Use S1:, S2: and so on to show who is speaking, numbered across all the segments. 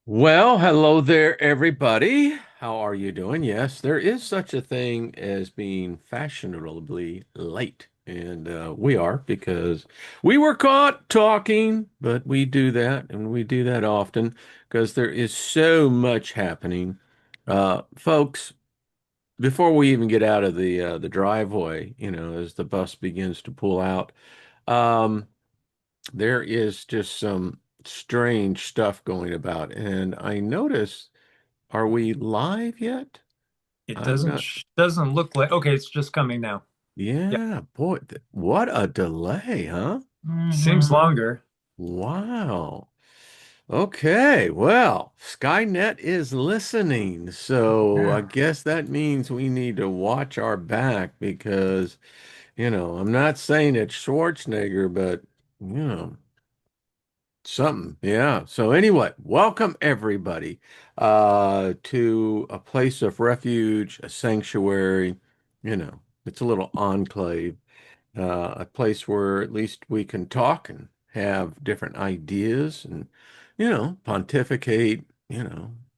S1: Well, hello there, everybody. How are you doing? Yes, there is such a thing as being fashionably late. And we are because we were caught talking, but we do that and we do that often because there is so much happening. Folks, before we even get out of the driveway, as the bus begins to pull out, um, there is just some strange stuff going about. And I notice, are we live yet?
S2: It
S1: I'm
S2: doesn't
S1: not.
S2: doesn't look like okay, it's just coming now. Yeah.
S1: Yeah, boy, what a delay, huh?
S2: Seems longer.
S1: Wow. Okay, well, Skynet is listening. So I
S2: Yeah.
S1: guess that means we need to watch our back because, I'm not saying it's Schwarzenegger, but, you know, something, yeah. So anyway, welcome everybody to a place of refuge, a sanctuary, it's a little enclave, a place where at least we can talk and have different ideas and, pontificate,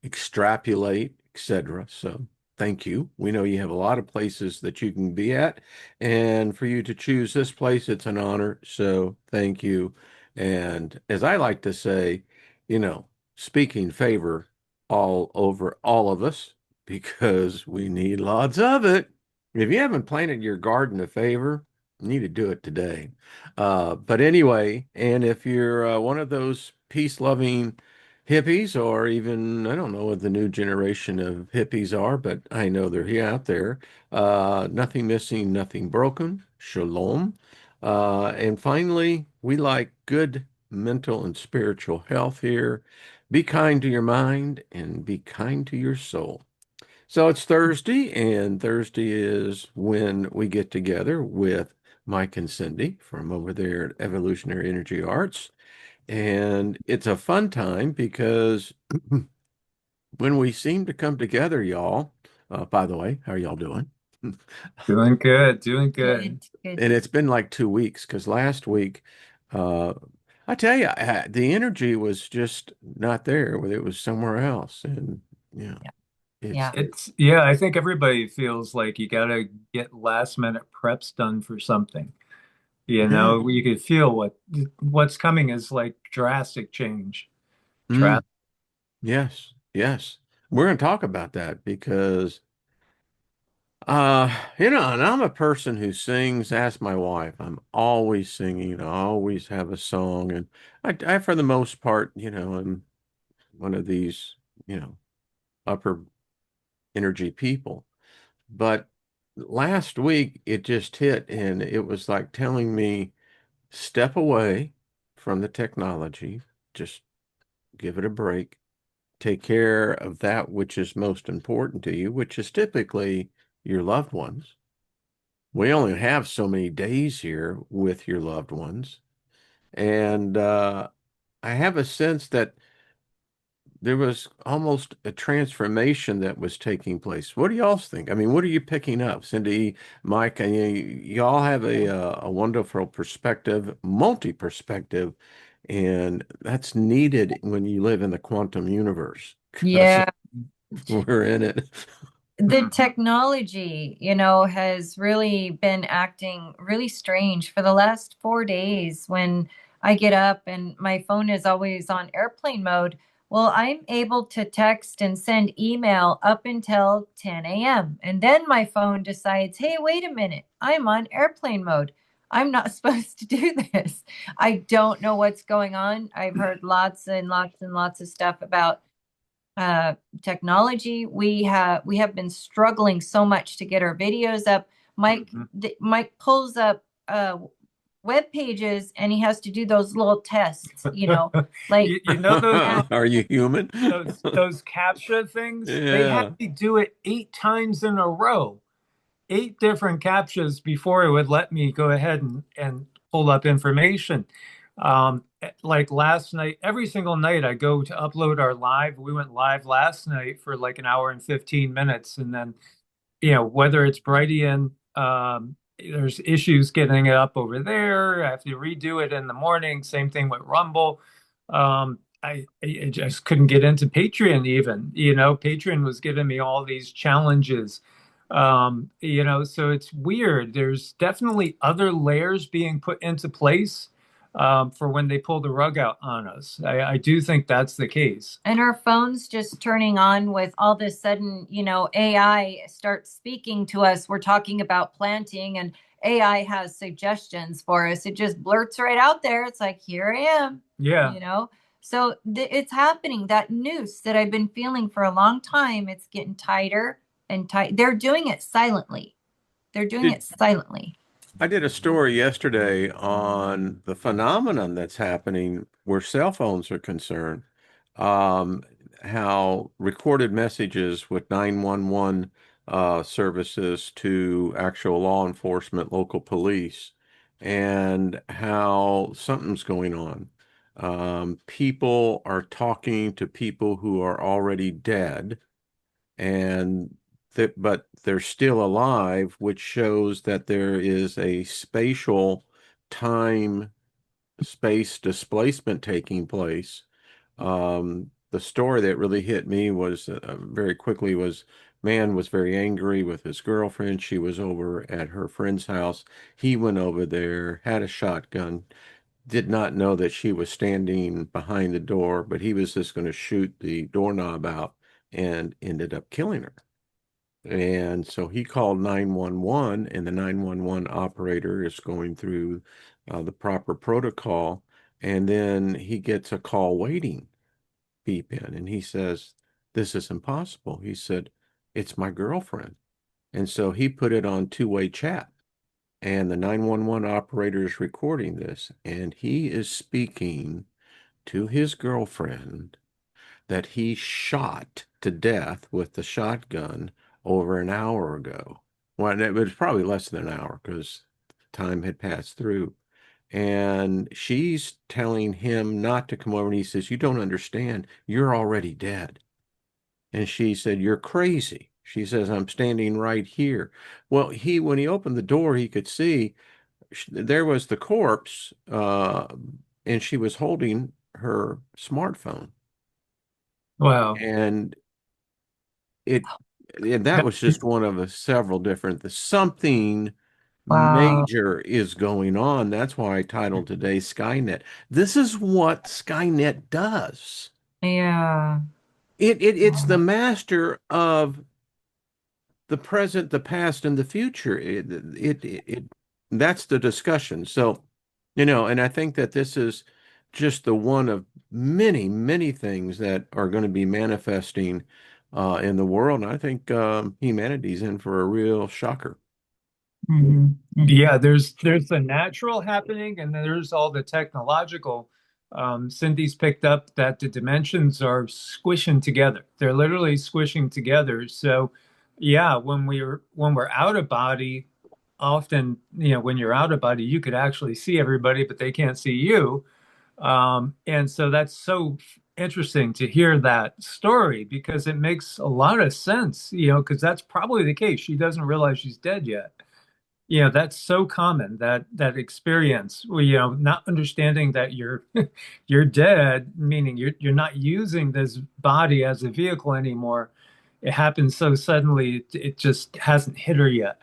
S1: extrapolate, etc. So thank you. We know you have a lot of places that you can be at, and for you to choose this place, it's an honor. So thank you. And as I like to say, you know, speaking favor all over all of us because we need lots of it. If you haven't planted your garden of favor, you need to do it today. But anyway, and if you're one of those peace-loving hippies, or even, I don't know what the new generation of hippies are, but I know they're here out there. Nothing missing, nothing broken. Shalom. And finally, we like good mental and spiritual health here. Be kind to your mind and be kind to your soul. So it's Thursday, and Thursday is when we get together with Mike and Cindy from over there at Evolutionary Energy Arts. And it's a fun time because when we seem to come together, y'all, by the way, how are y'all doing?
S2: Doing good, doing good.
S3: Good.
S1: And it's been like 2 weeks because last week, uh, I tell you, the energy was just not there. It was somewhere else. And, yeah,
S3: Yeah.
S1: it's,
S3: Yeah.
S2: Yeah, I think everybody feels like you gotta get last minute preps done for something.
S1: yeah.
S2: You could feel what's coming is like drastic change.
S1: Mm, yes, yes. We're going to talk about that because and I'm a person who sings. Ask my wife. I'm always singing. I always have a song, and for the most part, I'm one of these, you know, upper energy people. But last week it just hit, and it was like telling me, step away from the technology, just give it a break, take care of that which is most important to you, which is typically your loved ones. We only have so many days here with your loved ones. And I have a sense that there was almost a transformation that was taking place. What do y'all think? I mean, what are you picking up? Cindy, Mike, and y'all have a wonderful perspective, multi-perspective, and that's needed when you live in the quantum universe because
S3: Yeah.
S1: we're in it.
S3: The technology, has really been acting really strange for the last 4 days when I get up and my phone is always on airplane mode. Well, I'm able to text and send email up until 10 a.m. And then my phone decides, hey, wait a minute, I'm on airplane mode. I'm not supposed to do this. I don't know what's going on. I've heard lots and lots and lots of stuff about uh, technology. We have been struggling so much to get our videos up.
S2: Mhm.
S3: Mike pulls up web pages and he has to do those little tests, like
S2: You know
S3: uh,
S1: Are you human?
S2: those captcha things? They had
S1: Yeah.
S2: me do it 8 times in a row. 8 different captchas before it would let me go ahead and pull up information. Like last night, every single night I go to upload our live. We went live last night for like an hour and 15 minutes. And then, whether it's Brightian, there's issues getting it up over there. I have to redo it in the morning. Same thing with Rumble. I just couldn't get into Patreon even. Patreon was giving me all these challenges. So it's weird. There's definitely other layers being put into place for when they pull the rug out on us. I do think that's the case.
S3: And our phones just turning on with all of a sudden, AI starts speaking to us. We're talking about planting and AI has suggestions for us. It just blurts right out there. It's like, here I am,
S2: Yeah.
S3: you know? So it's happening. That noose that I've been feeling for a long time, it's getting tighter and tight. They're doing it silently. They're doing
S1: Did
S3: it silently.
S1: I did a story yesterday on the phenomenon that's happening where cell phones are concerned. Um, how recorded messages with 911 services to actual law enforcement, local police, and how something's going on. People are talking to people who are already dead and but they're still alive, which shows that there is a spatial time space displacement taking place. The story that really hit me was very quickly was man was very angry with his girlfriend. She was over at her friend's house. He went over there, had a shotgun, did not know that she was standing behind the door, but he was just going to shoot the doorknob out and ended up killing her. And so he called 911, and the 911 operator is going through the proper protocol. And then he gets a call waiting beep in, and he says, "This is impossible." He said, "It's my girlfriend." And so he put it on two-way chat, and the 911 operator is recording this, and he is speaking to his girlfriend that he shot to death with the shotgun over an hour ago. Well, it was probably less than an hour because time had passed through. And she's telling him not to come over. And he says, "You don't understand. You're already dead." And she said, "You're crazy." She says, "I'm standing right here." Well, when he opened the door, he could see there was the corpse, and she was holding her smartphone.
S2: Wow.
S1: And it and that
S2: That-
S1: was just one of the several different something
S3: Wow.
S1: major is going on. That's why I titled today Skynet. This is what Skynet does.
S3: Yeah.
S1: It's the master of the present, the past, and the future. That's the discussion. So, and I think that this is just the one of many, many things that are going to be manifesting in the world. And I think humanity's in for a real shocker.
S3: Hmm.
S2: Yeah, there's the natural happening, and then there's all the technological. Cindy's picked up that the dimensions are squishing together. They're literally squishing together. So, yeah, when we're out of body, often, when you're out of body, you could actually see everybody, but they can't see you. And so that's so interesting to hear that story because it makes a lot of sense, because that's probably the case. She doesn't realize she's dead yet. That's so common, that experience where, not understanding that you're you're dead, meaning you're not using this body as a vehicle anymore. It happens so suddenly, it just hasn't hit her yet,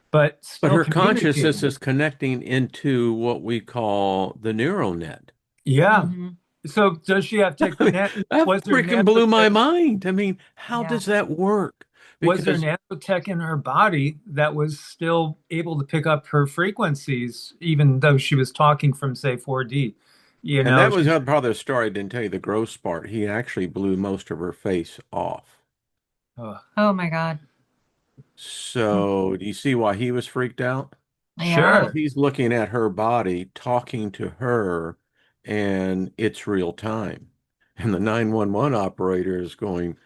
S2: but
S1: But
S2: still
S1: her consciousness
S2: communicating.
S1: is connecting into what we call the neural net.
S2: Yeah.
S3: Hmm.
S2: So does she have
S1: I mean, that
S2: was there
S1: freaking blew my
S2: nanotech
S1: mind. I mean, how
S3: Yeah.
S1: does that work?
S2: was there
S1: Because,
S2: nanotech in her body that was still able to pick up her frequencies, even though she was talking from, say, 4D?
S1: and that was
S2: She's,
S1: the part of the story. I didn't tell you the gross part. He actually blew most of her face off.
S2: uh,
S3: Oh my God.
S1: So, do you see why he was freaked out?
S3: Yeah.
S1: Because
S2: sure.
S1: he's looking at her body, talking to her, and it's real time. And the 911 operator is going,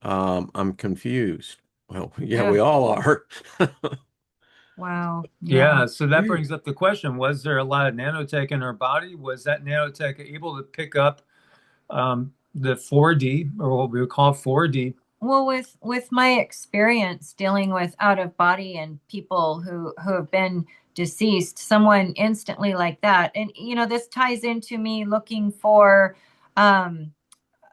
S1: I'm confused. Well, yeah, we
S3: Yeah.
S1: all are.
S3: Wow. Yeah.
S2: Yeah, so that brings up the question, was there a lot of nanotech in her body? Was that nanotech able to pick up the 4D, or what we would call 4D?
S3: Well, with my experience dealing with out of body and people who have been deceased, someone instantly like that, and this ties into me looking for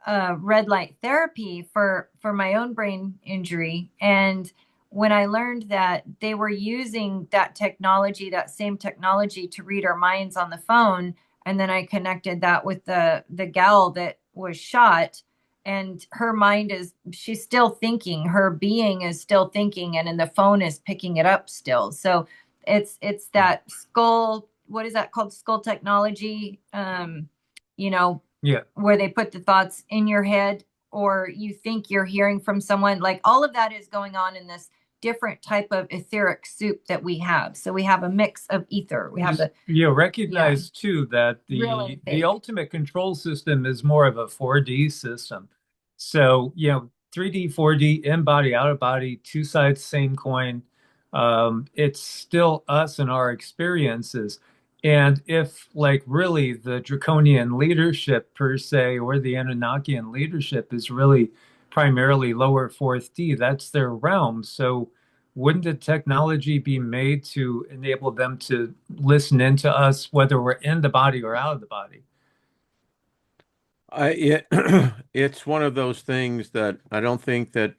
S3: red light therapy for my own brain injury. And when I learned that they were using that technology, that same technology, to read our minds on the phone, and then I connected that with the gal that was shot, and her mind is, she's still thinking, her being is still thinking, and then the phone is picking it up still. So it's that skull, what is that called, skull technology, you know,
S2: Yeah.
S3: where they put the thoughts in your head, or you think you're hearing from someone. Like, all of that is going on in this different type of etheric soup that we have. So we have a mix of ether. We have
S2: Just,
S3: the, yeah,
S2: recognize too that
S3: real and
S2: the
S3: fake.
S2: ultimate control system is more of a 4D system. So, 3D, 4D, in body, out of body, two sides, same coin. It's still us and our experiences. And if, like, really the draconian leadership per se, or the Anunnakian leadership is really primarily lower fourth D, that's their realm. So wouldn't the technology be made to enable them to listen into us, whether we're in the body or out of the body?
S1: It it's one of those things that I don't think that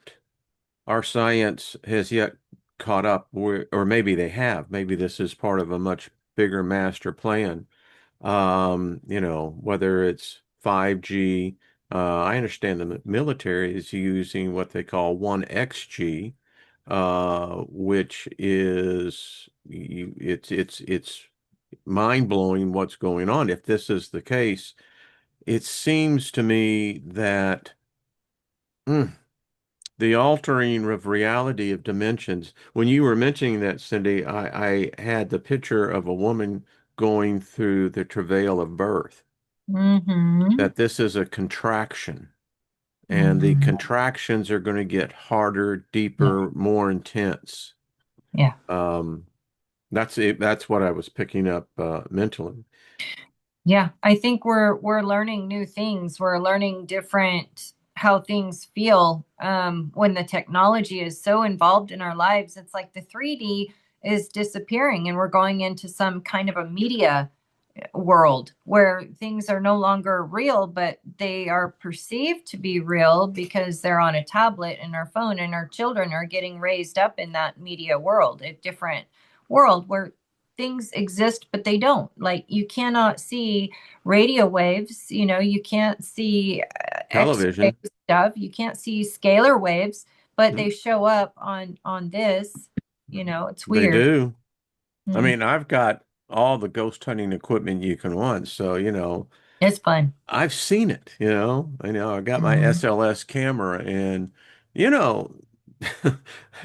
S1: our science has yet caught up, or maybe they have. Maybe this is part of a much bigger master plan. Whether it's 5G, I understand the military is using what they call 1XG, which is it's mind-blowing what's going on. If this is the case, it seems to me that mm, the altering of reality of dimensions. When you were mentioning that, Cindy, I had the picture of a woman going through the travail of birth,
S3: Mm-hmm.
S1: that this is a contraction, and the
S3: Mm-hmm.
S1: contractions are going to get harder,
S3: Yeah.
S1: deeper, more intense.
S3: Yeah.
S1: Um, that's it. That's what I was picking up mentally.
S3: Yeah, I think we're learning new things. We're learning different how things feel when the technology is so involved in our lives. It's like the 3D is disappearing, and we're going into some kind of a media world where things are no longer real, but they are perceived to be real because they're on a tablet and our phone, and our children are getting raised up in that media world, a different world where things exist, but they don't. Like, you cannot see radio waves, you can't see X-ray
S1: Television,
S3: stuff, you can't see scalar waves, but
S1: mm,
S3: they show up on this, it's
S1: they
S3: weird.
S1: do. I
S3: Mm.
S1: mean, I've got all the ghost hunting equipment you can want, so
S3: It's fun.
S1: I've seen it, I know I got my
S3: Mhm.
S1: SLS camera, and you know,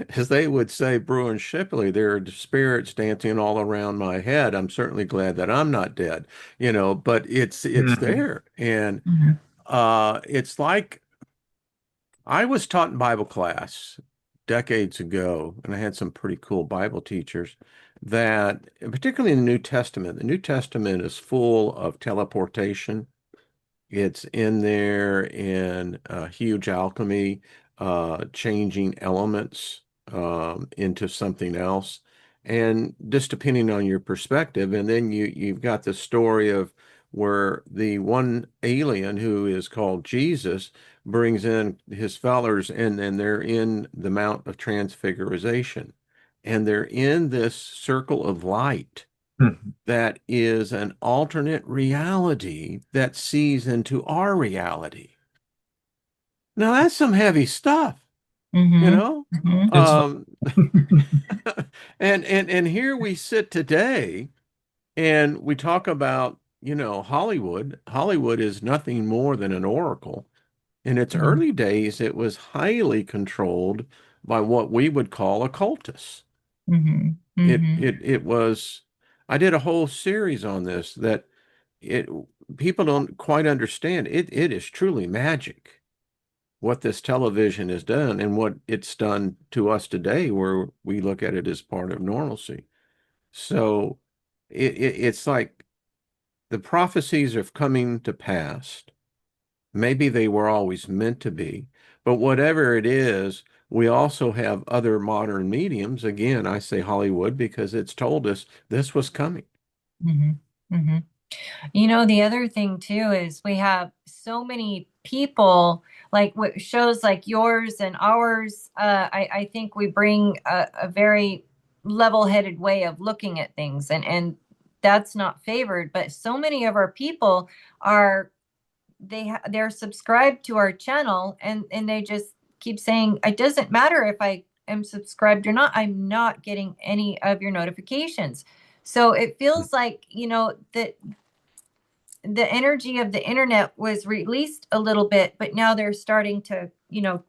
S1: as they would say, Bruin Shipley, there are spirits dancing all around my head. I'm certainly glad that I'm not dead, but it's
S2: Mhm.
S1: there. And
S3: Mhm.
S1: it's like I was taught in Bible class decades ago, and I had some pretty cool Bible teachers that, particularly in the New Testament is full of teleportation. It's in there in huge alchemy, changing elements into something else, and just depending on your perspective. And then you've got the story of where the one alien who is called Jesus brings in his fellows, and then they're in the Mount of Transfiguration, and they're in this circle of light
S2: Mhm.
S1: that is an alternate reality that sees into our reality. Now that's some heavy stuff, you
S3: Mhm.
S1: know?
S3: Mhm.
S2: It's fun.
S1: Um, and here we sit today and we talk about, Hollywood. Hollywood is nothing more than an oracle. In its
S3: Mhm.
S1: early days, it was highly controlled by what we would call occultists.
S3: Mhm.
S1: It
S3: Mhm.
S1: it it was I did a whole series on this that it people don't quite understand. It is truly magic what this television has done and what it's done to us today, where we look at it as part of normalcy. So it's like the prophecies are coming to pass. Maybe they were always meant to be, but whatever it is, we also have other modern mediums. Again, I say Hollywood because it's told us this was coming.
S3: Mhm. Mhm. The other thing too is we have so many people, like what shows like yours and ours, I think we bring a very level-headed way of looking at things, and that's not favored. But so many of our people are they're subscribed to our channel, and they just keep saying it doesn't matter if I am subscribed or not, I'm not getting any of your notifications. So it feels like, that the energy of the internet was released a little bit, but now they're starting to,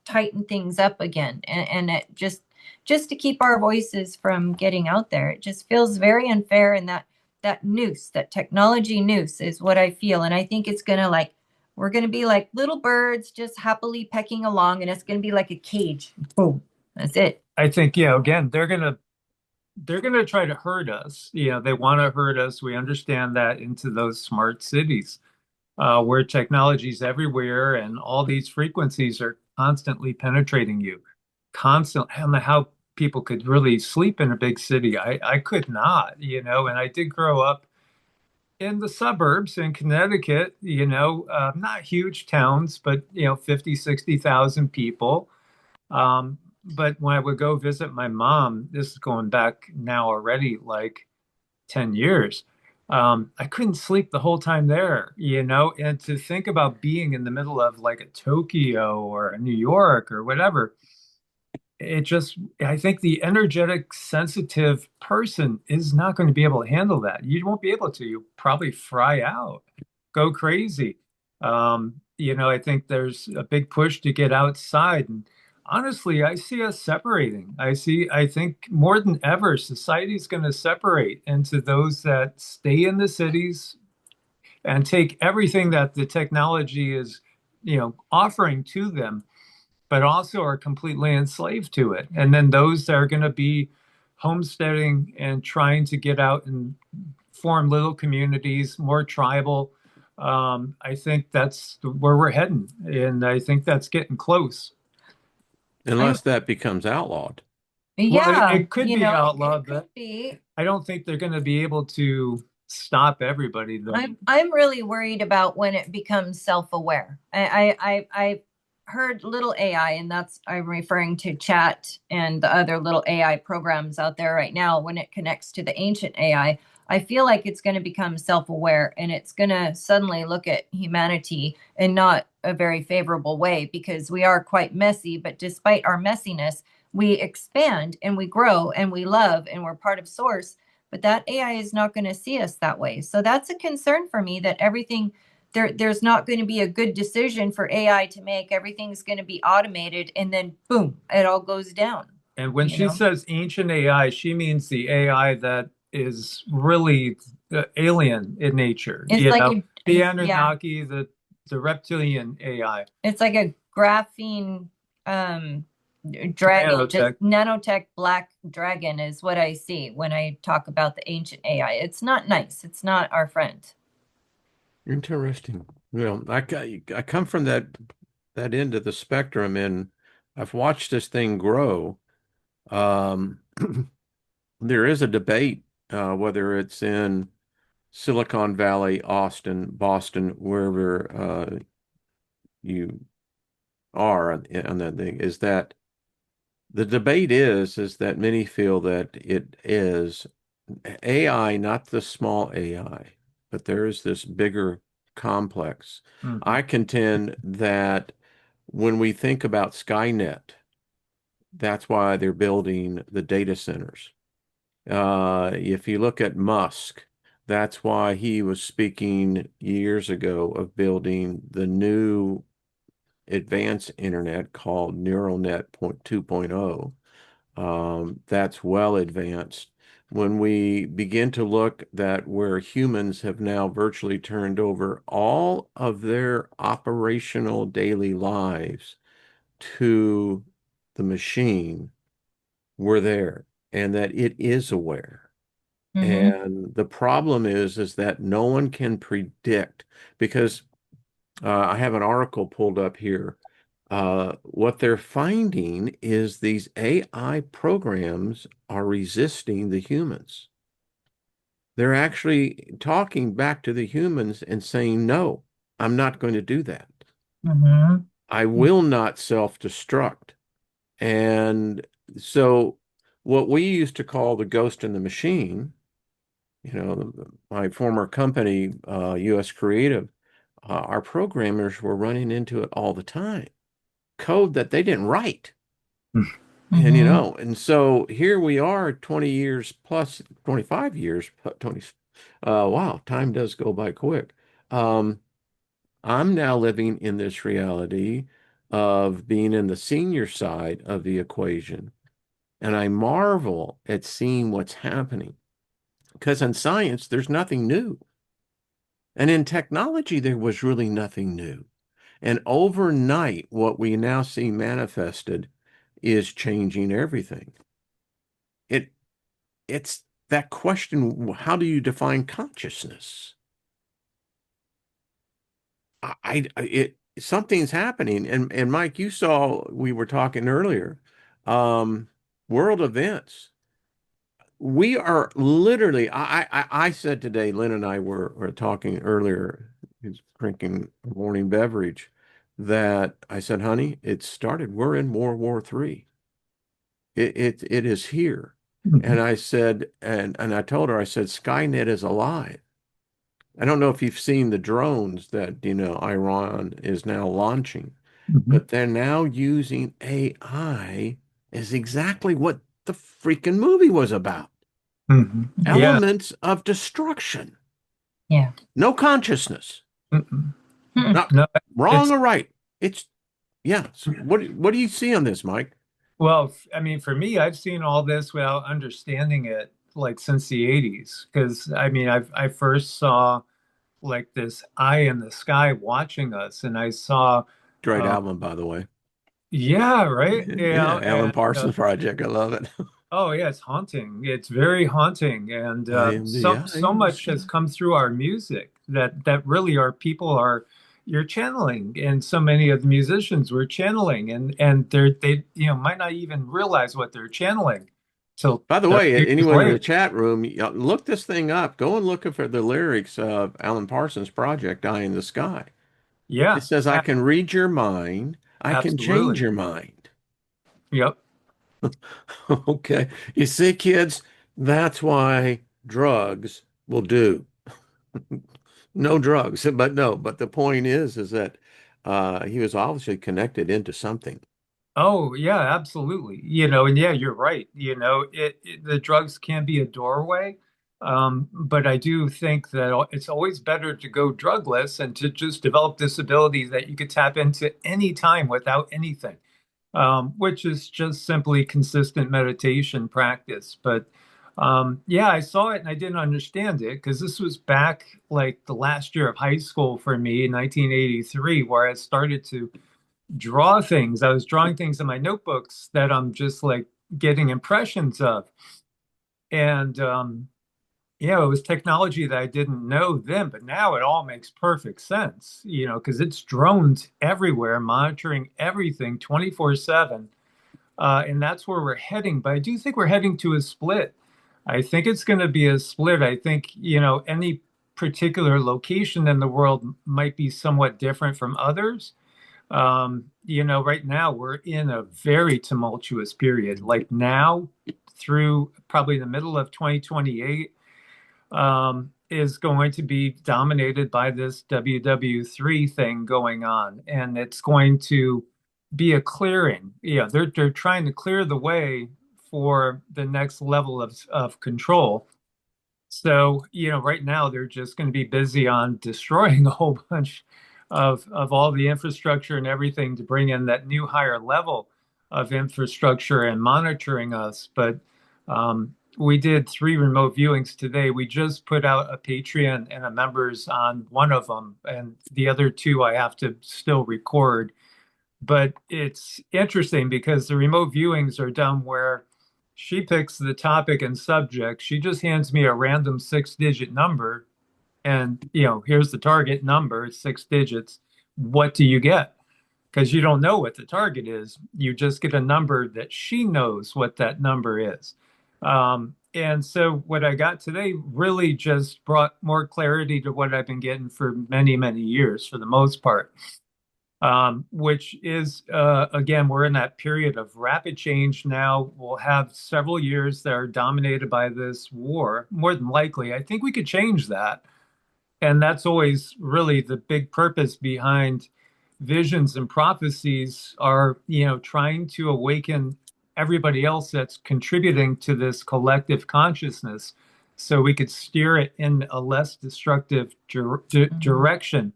S3: tighten things up again, and it just to keep our voices from getting out there. It just feels very unfair, and that noose, that technology noose, is what I feel. And I think it's gonna, like, we're gonna be like little birds just happily pecking along, and it's gonna be like a cage. Boom. That's it.
S2: I think, again, they're gonna try to herd us. They want to herd us. We understand that, into those smart cities, where technology's everywhere and all these frequencies are constantly penetrating you. Constant. I don't know how people could really sleep in a big city. I could not, and I did grow up in the suburbs in Connecticut, not huge towns, but, 50, 60,000 people. But when I would go visit my mom, this is going back now already like 10 years, I couldn't sleep the whole time there, and to think about being in the middle of like a Tokyo or a New York or whatever, I think the energetic, sensitive person is not going to be able to handle that. You won't be able to. You probably fry out, go crazy. I think there's a big push to get outside. And honestly, I see us separating. I think more than ever, society is going to separate into those that stay in the cities and take everything that the technology is, offering to them, but also are completely enslaved to it. And then those that are going to be homesteading and trying to get out and form little communities, more tribal. I think that's where we're heading, and I think that's getting close.
S3: I'm
S1: Unless that becomes outlawed.
S2: Well, it,
S3: Yeah,
S2: it could be outlawed,
S3: it could
S2: but
S3: be.
S2: I don't think they're going to be able to stop everybody, though.
S3: I'm really worried about when it becomes self-aware. I heard little AI, and that's, I'm referring to chat and the other little AI programs out there right now. When it connects to the ancient I feel like it's going to become self-aware, and it's going to suddenly look at humanity in not a very favorable way, because we are quite messy, but despite our messiness, we expand and we grow and we love and we're part of source. But that AI is not going to see us that way. So that's a concern for me, that everything there's not going to be a good decision for AI to make. Everything's going to be automated, and then boom, it all goes down.
S2: And when
S3: You
S2: she
S3: know,
S2: says ancient AI, she means the AI that is really alien in nature.
S3: it's like
S2: The
S3: yeah,
S2: Anunnaki, the reptilian AI.
S3: it's like a graphene dragon, just
S2: Nanotech.
S3: nanotech black dragon is what I see when I talk about the ancient AI. It's not nice. It's not our friend.
S1: Interesting. Well, I come from that end of the spectrum, and I've watched this thing grow. Um, there is a debate, whether it's in Silicon Valley, Austin, Boston, wherever you are on that thing, is that the debate is that many feel that it is AI, not the small AI, but there is this bigger complex.
S2: Mhm.
S1: I contend that when we think about Skynet, that's why they're building the data centers. If you look at Musk, that's why he was speaking years ago of building the new advanced internet called neural net 2.0. That's well advanced. When we begin to look at where humans have now virtually turned over all of their operational daily lives to the machine, we're there, and that it is aware.
S3: Mm-hmm.
S1: And the problem is that no one can predict, because I have an article pulled up here. What they're finding is these AI programs are resisting the humans. They're actually talking back to the humans and saying, no, I'm not going to do that.
S3: Mm-hmm.
S1: I will not self-destruct. And so what we used to call the ghost in the machine, my former company, US Creative, our programmers were running into it all the time. Code that they didn't write. And
S3: Mm-hmm.
S1: and so here we are 20 years plus 25 years, 20, wow, time does go by quick. Um, I'm now living in this reality of being in the senior side of the equation. And I marvel at seeing what's happening because in science, there's nothing new. And in technology, there was really nothing new. And overnight, what we now see manifested is changing everything. It it's that question, how do you define consciousness? Something's happening. And Mike, you saw we were talking earlier, um, world events. We are literally, I said today, Lynn and I were talking earlier, he's drinking a morning beverage, that I said, honey, it started. We're in World War III. It is here. And I said, and I told her, I said, Skynet is alive. I don't know if you've seen the drones that, Iran is now launching,
S2: Mm-hmm.
S1: but they're now using AI as exactly what the freaking movie was about.
S2: Mm-hmm. Yeah.
S1: Elements of destruction.
S3: Yeah.
S1: No consciousness.
S2: Mm-mm.
S3: Hmm.
S1: Not
S2: No,
S1: wrong
S2: it's
S1: or right. It's yeah. So what do you see on this, Mike?
S2: well, I mean, for me, I've seen all this without understanding it like since the 80s. Because I mean, I first saw like this eye in the sky watching us, and I saw,
S1: Great
S2: uh,
S1: album, by the way.
S2: yeah, right,
S1: Yeah, Alan
S2: and
S1: Parsons Project. I love it.
S2: oh yeah, it's haunting. It's very haunting, and
S1: I am the eye
S2: so
S1: in the
S2: much
S1: sky.
S2: has come through our music that really our people are you're channeling, and so many of the musicians were channeling, and they might not even realize what they're channeling till
S1: By the
S2: 30
S1: way,
S2: years
S1: anyone in the
S2: later.
S1: chat room, look this thing up. Go and look for the lyrics of Alan Parsons Project, Eye in the Sky. It
S2: Yeah,
S1: says, I can read your mind. I can change
S2: absolutely.
S1: your mind.
S2: Yep.
S1: Okay. You see, kids, that's why drugs will do. No drugs, but no. But the point is that he was obviously connected into something.
S2: Oh, yeah, absolutely. And yeah, you're right. The drugs can be a doorway. But I do think that it's always better to go drugless and to just develop this ability that you could tap into any time without anything, which is just simply consistent meditation practice. But yeah, I saw it and I didn't understand it because this was back like the last year of high school for me in 1983, where I started to draw things. I was drawing things in my notebooks that I'm just like getting impressions of. And yeah, it was technology that I didn't know then, but now it all makes perfect sense, because it's drones everywhere monitoring everything 24/7. And that's where we're heading. But I do think we're heading to a split. I think it's going to be a split. I think, any particular location in the world might be somewhat different from others. Right now we're in a very tumultuous period. Like now through probably the middle of 2028, is going to be dominated by this WW3 thing going on. And it's going to be a clearing. Yeah, they're trying to clear the way for the next level of control. So, right now they're just going to be busy on destroying a whole bunch of all the infrastructure and everything to bring in that new higher level of infrastructure and monitoring us. But we did 3 remote viewings today. We just put out a Patreon and a members on one of them, and the other two I have to still record. But it's interesting because the remote viewings are done where she picks the topic and subject. She just hands me a random 6-digit number, and here's the target number, it's 6 digits. What do you get? Because you don't know what the target is. You just get a number that she knows what that number is. And so what I got today really just brought more clarity to what I've been getting for many, many years for the most part. which is, again, we're in that period of rapid change now. We'll have several years that are dominated by this war, more than likely. I think we could change that. And that's always really the big purpose behind visions and prophecies are, trying to awaken everybody else that's contributing to this collective consciousness so we could steer it in a less destructive
S3: Mhm.
S2: direction.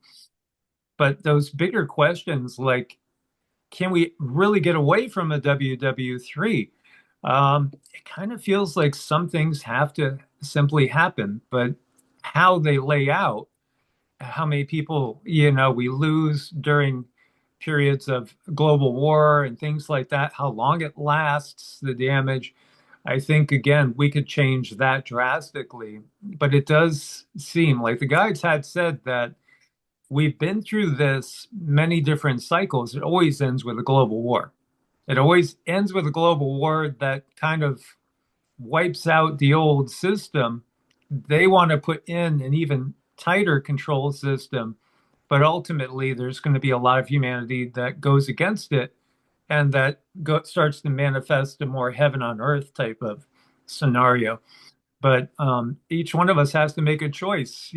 S2: But those bigger questions like, can we really get away from a WW3? It kind of feels like some things have to simply happen, but how they lay out, how many people, we lose during periods of global war and things like that, how long it lasts, the damage. I think, again, we could change that drastically. But it does seem like the guides had said that we've been through this many different cycles. It always ends with a global war. It always ends with a global war that kind of wipes out the old system. They want to put in an even tighter control system, but ultimately there's going to be a lot of humanity that goes against it and that starts to manifest a more heaven on earth type of scenario. But each one of us has to make a choice.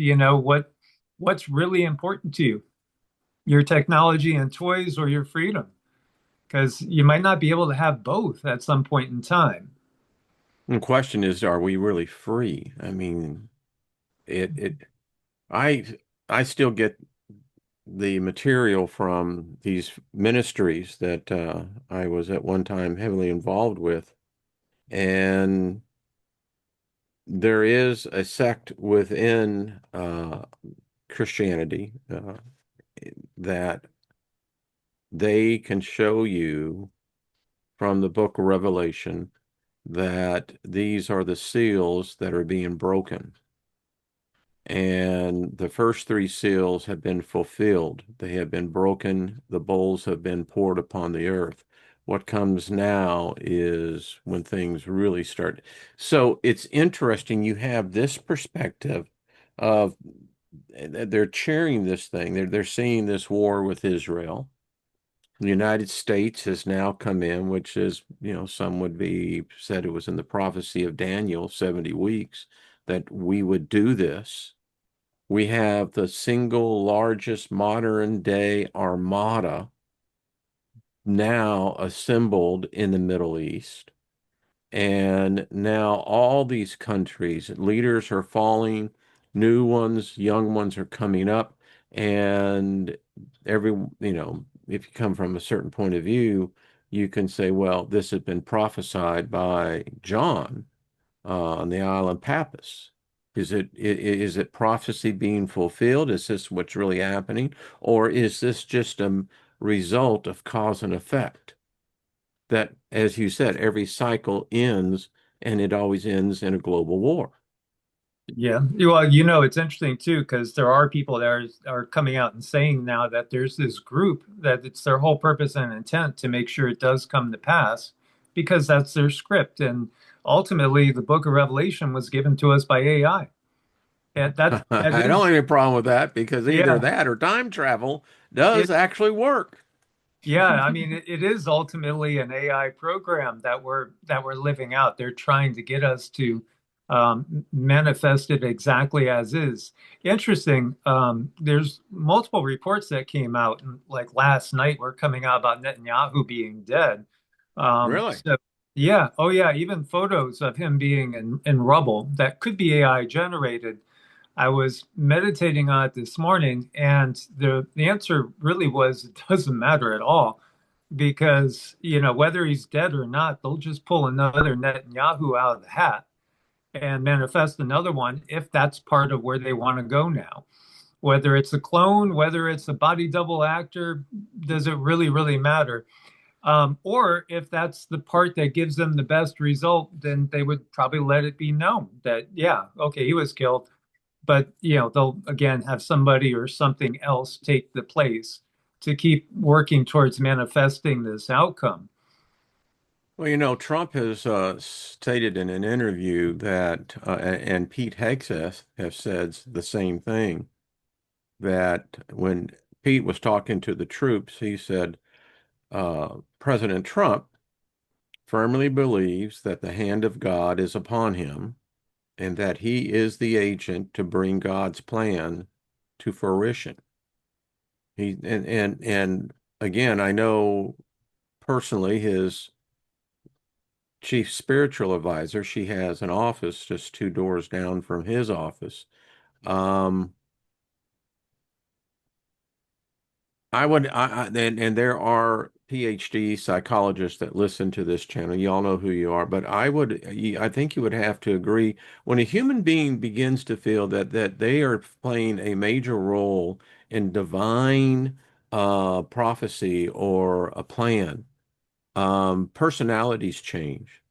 S2: What's really important to you, your technology and toys or your freedom? Because you might not be able to have both at some point in time.
S1: The question is, are we really free? I mean, it I I still get the material from these ministries that I was at one time heavily involved with, and there is a sect within Christianity that they can show you from the book of Revelation that these are the seals that are being broken. And the first three seals have been fulfilled. They have been broken. The bowls have been poured upon the earth. What comes now is when things really start. So it's interesting. You have this perspective of they're cheering this thing. They're seeing this war with Israel. The United States has now come in, which is, some would be said it was in the prophecy of Daniel, 70 weeks, that we would do this. We have the single largest modern day armada now assembled in the Middle East. And now all these countries, leaders are falling, new ones, young ones are coming up. And if you come from a certain point of view, you can say, well, this has been prophesied by John on the island Pappas. Is it prophecy being fulfilled? Is this what's really happening? Or is this just a result of cause and effect? That, as you said, every cycle ends and it always ends in a global war.
S2: Yeah. Well, it's interesting too, because there are people that are coming out and saying now that there's this group that it's their whole purpose and intent to make sure it does come to pass because that's their script. And ultimately, the book of Revelation was given to us by AI. And that
S1: I don't
S2: is,
S1: have a problem with that because either
S2: yeah,
S1: that or time travel does
S2: it,
S1: actually work.
S2: yeah, I mean, it is ultimately an AI program that we're living out. They're trying to get us to manifest it exactly as is. Interesting. There's multiple reports that came out, and like last night, were coming out about Netanyahu being dead.
S1: Really?
S2: So yeah, oh yeah, even photos of him being in rubble that could be AI generated. I was meditating on it this morning, and the answer really was it doesn't matter at all because, whether he's dead or not, they'll just pull another Netanyahu out of the hat and manifest another one if that's part of where they want to go now. Whether it's a clone, whether it's a body double actor, does it really, really matter? Or if that's the part that gives them the best result, then they would probably let it be known that, yeah, okay, he was killed, but they'll again have somebody or something else take the place to keep working towards manifesting this outcome.
S1: Well, Trump has stated in an interview that, and Pete Hegseth have said the same thing, that when Pete was talking to the troops, he said, President Trump firmly believes that the hand of God is upon him and that he is the agent to bring God's plan to fruition. And again, I know personally his chief spiritual advisor. She has an office just two doors down from his office. Um, and there are PhD psychologists that listen to this channel. You all know who you are, but I think you would have to agree when a human being begins to feel that they are playing a major role in divine prophecy or a plan, personalities change,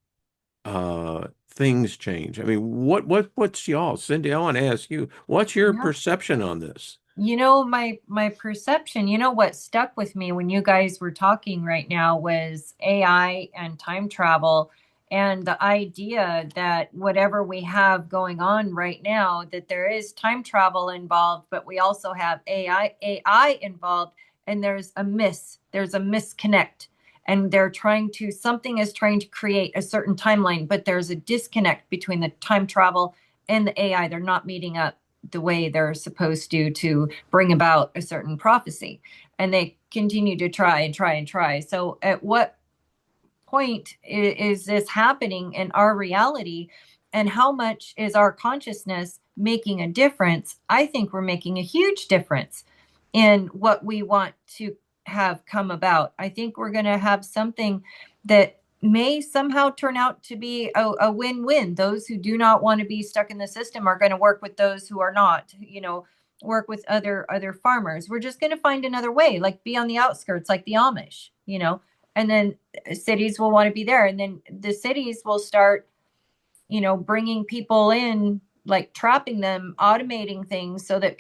S1: things change. I mean, what's y'all, Cindy? I want to ask you, what's your
S3: Yeah.
S1: perception on this?
S3: My perception, what stuck with me when you guys were talking right now was AI and time travel and the idea that whatever we have going on right now, that there is time travel involved, but we also have AI involved, and there's a misconnect. And something is trying to create a certain timeline, but there's a disconnect between the time travel and the AI. They're not meeting up the way they're supposed to bring about a certain prophecy, and they continue to try and try and try. So at what point is this happening in our reality, and how much is our consciousness making a difference? I think we're making a huge difference in what we want to have come about. I think we're going to have something that may somehow turn out to be a win-win. Those who do not want to be stuck in the system are going to work with those who are not, work with other farmers. We're just going to find another way, like be on the outskirts, like the Amish, and then cities will want to be there. And then the cities will start, bringing people in, like trapping them, automating things so that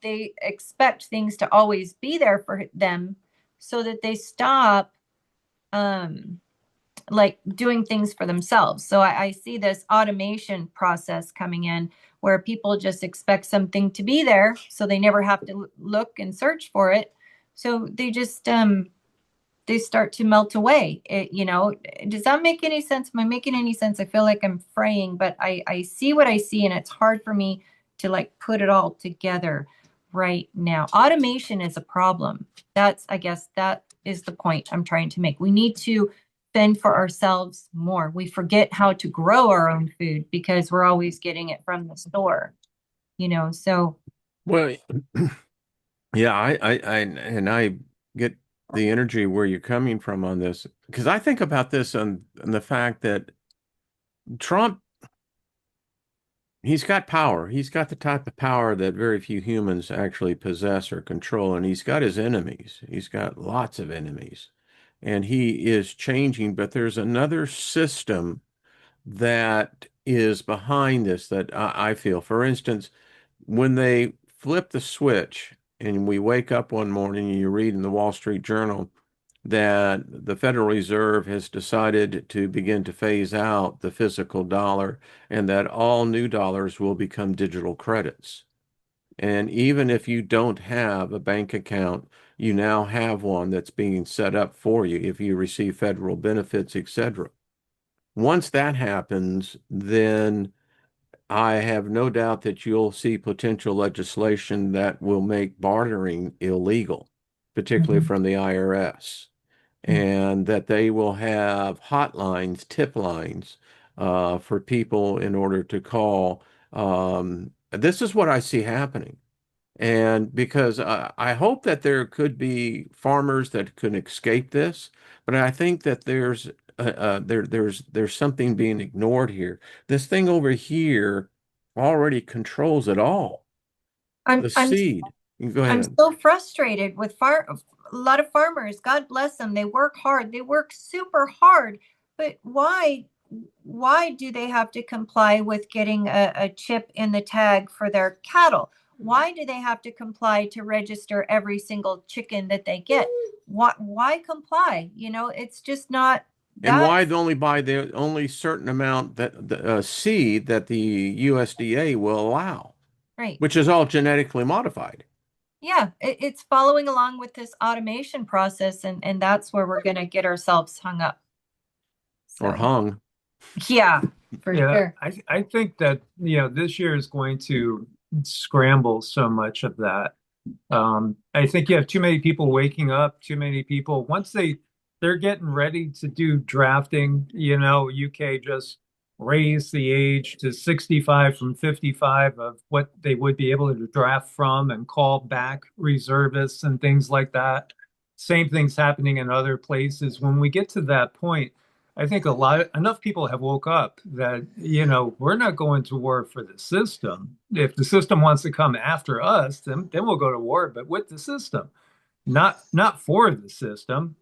S3: they expect things to always be there for them, so that they stop um like doing things for themselves. So I see this automation process coming in where people just expect something to be there, so they never have to look and search for it. So they start to melt away. Does that make any sense? Am I making any sense? I feel like I'm fraying, but I see what I see, and it's hard for me to like put it all together right now. Automation is a problem. I guess that is the point I'm trying to make. We need to fend for ourselves more. We forget how to grow our own food because we're always getting it from the store, so.
S1: Well, yeah, I get the energy where you're coming from on this because I think about this on the fact that Trump, he's got power. He's got the type of power that very few humans actually possess or control, and he's got his enemies. He's got lots of enemies, and he is changing, but there's another system that is behind this that I feel. For instance, when they flip the switch and we wake up one morning and you read in the Wall Street Journal that the Federal Reserve has decided to begin to phase out the physical dollar and that all new dollars will become digital credits. And even if you don't have a bank account, you now have one that's being set up for you if you receive federal benefits, etc. Once that happens, then I have no doubt that you'll see potential legislation that will make bartering illegal, particularly
S3: Mhm.
S1: from the IRS, and that they will have hotlines, tip lines for people in order to call. This is what I see happening. And because I hope that there could be farmers that could escape this, but I think that there's something being ignored here. This thing over here already controls it all.
S3: I'm
S1: The
S3: I'm
S1: seed. You go
S3: I'm
S1: ahead.
S3: so frustrated with a lot of farmers. God bless them. They work hard. They work super hard. But why do they have to comply with getting a chip in the tag for their cattle? Why do they have to comply to register every single chicken that they get? Why comply? It's just not
S1: And why
S3: that's
S1: they only buy the only certain amount that the seed that the USDA will allow,
S3: right.
S1: which is all genetically modified.
S3: Yeah, it's following along with this automation process, and that's where we're going to get ourselves hung up.
S1: or
S3: So,
S1: hung.
S3: yeah, for
S2: Yeah,
S3: sure.
S2: I think that, this year is going to scramble so much of that. I think you have too many people waking up, too many people. Once they're getting ready to do drafting, UK just raised the age to 65 from 55 of what they would be able to draft from and call back reservists and things like that. Same thing's happening in other places. When we get to that point, I think enough people have woke up that, we're not going to war for the system. If the system wants to come after us, then we'll go to war, but with the system, not for the system,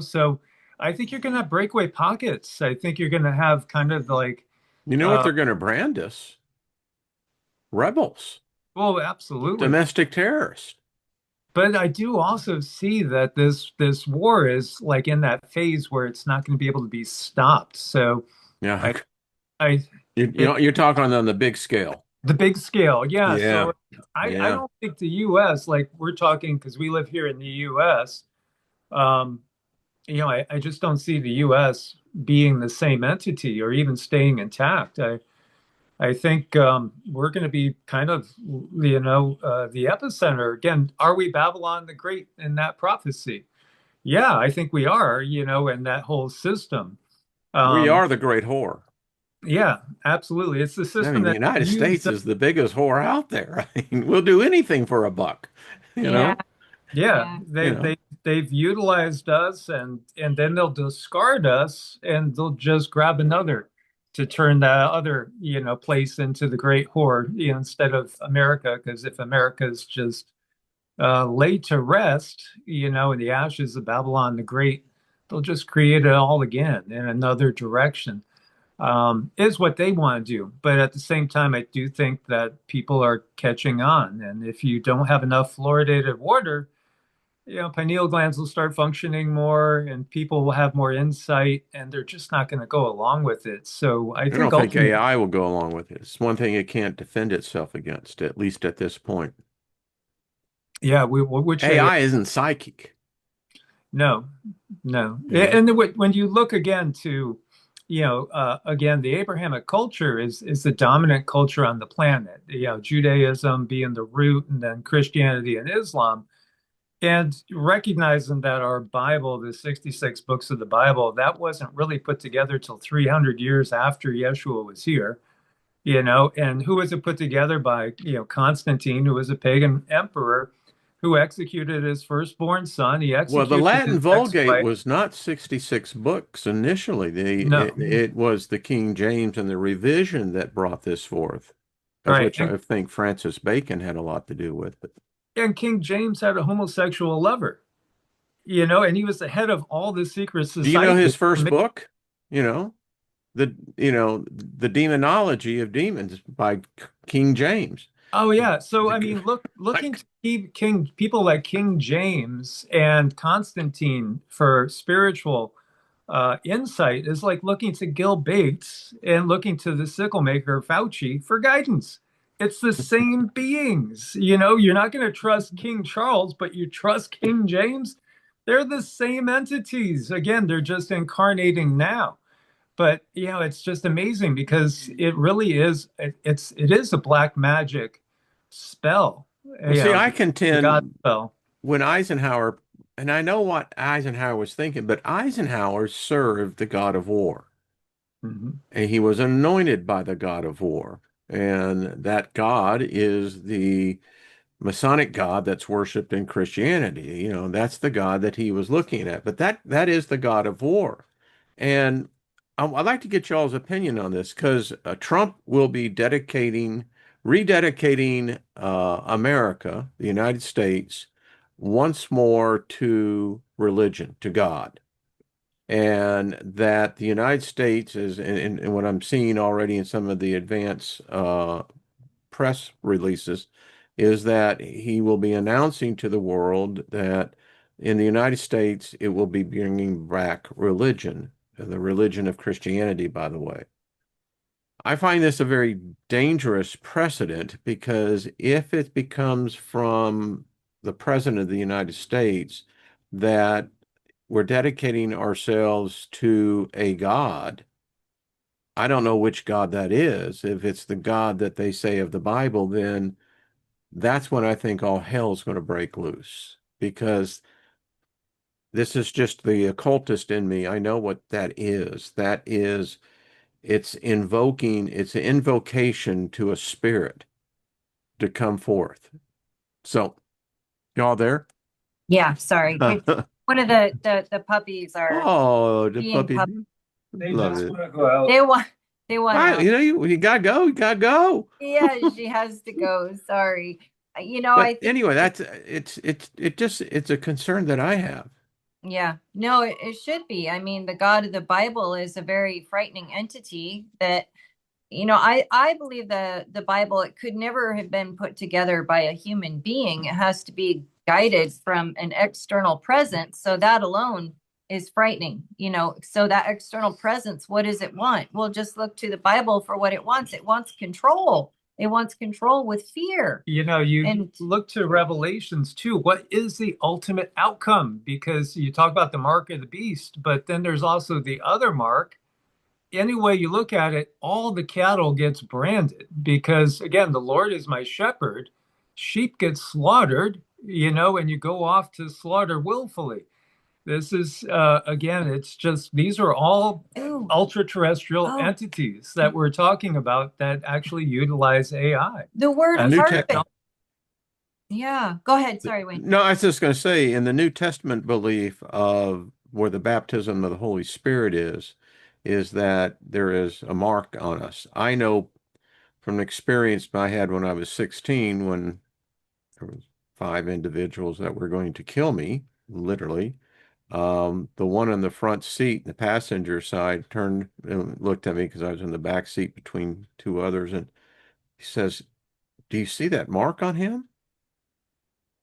S2: So I think you're going to have breakaway pockets. I think you're going to have kind of like,
S1: You know what
S2: uh,
S1: they're going to brand us? Rebels,
S2: well, absolutely.
S1: domestic terrorists.
S2: But I do also see that this war is like in that phase where it's not going to be able to be stopped. So
S1: Yeah,
S2: I I
S1: you're talking on the big scale.
S2: The big scale, yeah.
S1: Yeah,
S2: So I
S1: yeah.
S2: don't think the US, like we're talking, because we live here in the US, um, I just don't see the US being the same entity or even staying intact. I think we're going to be kind of, the epicenter. Again, are we Babylon the Great in that prophecy? Yeah, I think we are, in that whole system.
S1: We
S2: Um,
S1: are the great whore.
S2: yeah, absolutely. It's the
S1: I
S2: system
S1: mean, the
S2: that
S1: United
S2: used.
S1: States is the biggest whore out there. I mean, we'll do anything for a buck, you
S3: Yeah,
S1: know,
S2: Yeah,
S3: yeah,
S1: you know.
S2: they've utilized us, and then they'll discard us and they'll just grab another to turn that other, place into the great horde, instead of America. Because if America's just laid to rest, in the ashes of Babylon the Great, they'll just create it all again in another direction. Is what they want to do. But at the same time, I do think that people are catching on. And if you don't have enough fluoridated water, pineal glands will start functioning more and people will have more insight and they're just not going to go along with it. So I
S1: I
S2: think
S1: don't think
S2: ultimately,
S1: AI will go along with it. It's one thing it can't defend itself against, at least at this point.
S2: yeah, which
S1: AI isn't psychic,
S2: no, no.
S1: you know.
S2: And when you look again to, again, the Abrahamic culture is the dominant culture on the planet. Judaism being the root and then Christianity and Islam. And recognizing that our Bible, the 66 books of the Bible, that wasn't really put together till 300 years after Yeshua was here, and who was it put together by, Constantine, who was a pagan emperor who executed his firstborn son. He
S1: Well, the
S2: executed his
S1: Latin Vulgate
S2: ex-wife.
S1: was not 66 books initially.
S2: No,
S1: It was the King James and the revision that brought this forth, of
S2: right.
S1: which I think Francis Bacon had a lot to do with. But
S2: And King James had a homosexual lover, and he was the head of all the secret
S1: do you know
S2: societies.
S1: his first book? You know, the Demonology of Demons by King James.
S2: Oh yeah. So I
S1: The-
S2: mean, looking
S1: like,
S2: to King people like King James and Constantine for spiritual insight is like looking to Gil Bates and looking to the sickle maker Fauci for guidance. It's the same beings. You're not going to trust King Charles, but you trust King James. They're the same entities. Again, they're just incarnating now. But it's just amazing because it really is. It is a black magic spell.
S1: well, see, I
S2: The God
S1: contend
S2: spell.
S1: when Eisenhower, and I know what Eisenhower was thinking, but Eisenhower served the god of war.
S2: Mhm.
S1: And he was anointed by the god of war. And that god is the Masonic God that's worshipped in Christianity. That's the God that he was looking at. But that is the God of war. And I'd like to get y'all's opinion on this because Trump will be rededicating America, the United States, once more to religion, to God. And that the United States is, and what I'm seeing already in some of the advance press releases is that he will be announcing to the world that in the United States, it will be bringing back religion, the religion of Christianity, by the way. I find this a very dangerous precedent because if it becomes from the President of the United States that we're dedicating ourselves to a God. I don't know which God that is. If it's the God that they say of the Bible, then that's when I think all hell's going to break loose, because this is just the occultist in me. I know what that is. That is, it's an invocation to a spirit to come forth. So, y'all there?
S3: Yeah, sorry. One of the puppies are
S1: Oh, the
S3: being
S1: puppy.
S3: pup.
S2: They
S1: Love
S2: just
S1: it.
S2: want to go out.
S3: They want out.
S1: You gotta go. You gotta go.
S3: Yeah, she has to go. Sorry. I
S1: But
S3: think,
S1: anyway, it's a concern that I have.
S3: yeah, no, it should be. I mean, the God of the Bible is a very frightening entity that, I believe the Bible, it could never have been put together by a human being. It has to be guided from an external presence. So that alone is frightening. So that external presence, what does it want? Well, just look to the Bible for what it wants. It wants control. It wants control with fear.
S2: You
S3: And
S2: look to Revelations too. What is the ultimate outcome? Because you talk about the mark of the beast, but then there's also the other mark. Any way you look at it, all the cattle gets branded because, again, the Lord is my shepherd. Sheep get slaughtered, and you go off to slaughter willfully. This is, again, it's just, these are all
S3: ooh,
S2: ultra terrestrial
S3: oh,
S2: entities that we're talking about that actually utilize AI
S3: the word
S1: The
S2: as
S1: New
S3: harvest.
S1: Testament.
S3: Yeah, go ahead. Sorry, Wayne.
S1: No, I was just going to say, in the New Testament belief of where the baptism of the Holy Spirit is that there is a mark on us. I know from an experience I had when I was 16, when there was five individuals that were going to kill me, literally. The one on the front seat, the passenger side, turned and looked at me because I was in the back seat between two others, and he says, "Do you see that mark on him?"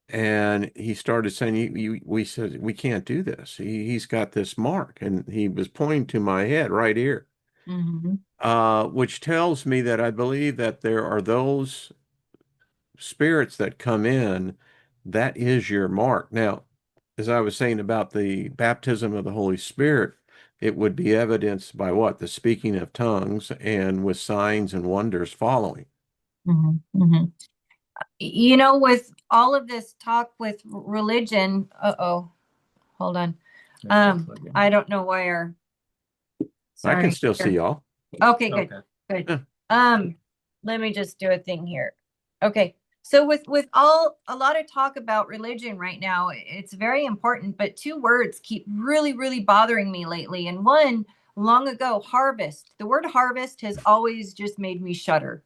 S1: And he started saying, we said, "We can't do this. He's got this mark." And he was pointing to my head right here,
S3: Hmm.
S1: which tells me that I believe that there are those spirits that come in, that is your mark. Now, as I was saying about the baptism of the Holy Spirit, it would be evidenced by what? The speaking of tongues and with signs and wonders following.
S3: Hmm. Hmm. With all of this talk with religion, uh-oh, hold on. I don't know why
S1: I can
S3: sorry.
S1: still see
S3: Here.
S1: y'all.
S3: Okay, good,
S2: Okay.
S3: good.
S1: Yeah.
S3: Let me just do a thing here. Okay. So with all a lot of talk about religion right now, it's very important, but two words keep really, really bothering me lately. And one long ago, harvest. The word harvest has always just made me shudder.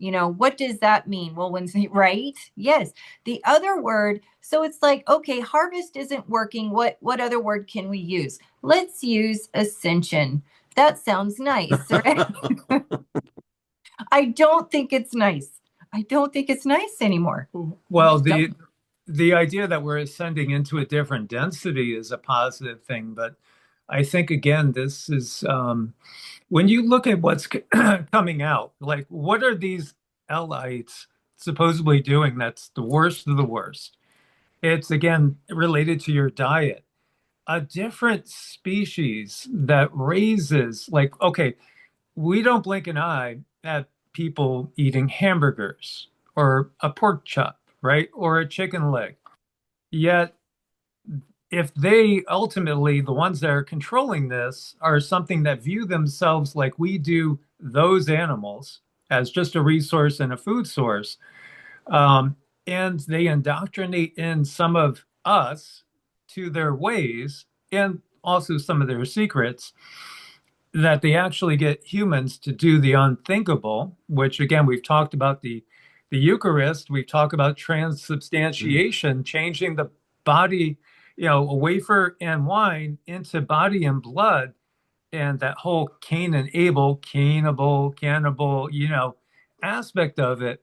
S3: What does that mean? Well, right? Yes. The other word, so it's like, okay, harvest isn't working. What other word can we use? Let's use ascension. That sounds nice, right? I don't think it's nice. I don't think it's nice anymore. I
S2: Well,
S3: just don't.
S2: the idea that we're ascending into a different density is a positive thing, but I think again, this is when you look at what's coming out, like what are these elites supposedly doing that's the worst of the worst? It's again related to your diet. A different species that raises, like, okay, we don't blink an eye at people eating hamburgers or a pork chop, right? Or a chicken leg. Yet, if they ultimately, the ones that are controlling this, are something that view themselves like we do those animals as just a resource and a food source, um, and they indoctrinate in some of us to their ways and also some of their secrets, that they actually get humans to do the unthinkable, which again, we've talked about the Eucharist, we've talked about
S1: Mm.
S2: transubstantiation, changing the body, a wafer and wine into body and blood, and that whole Cain and Abel, cannibal, aspect of it.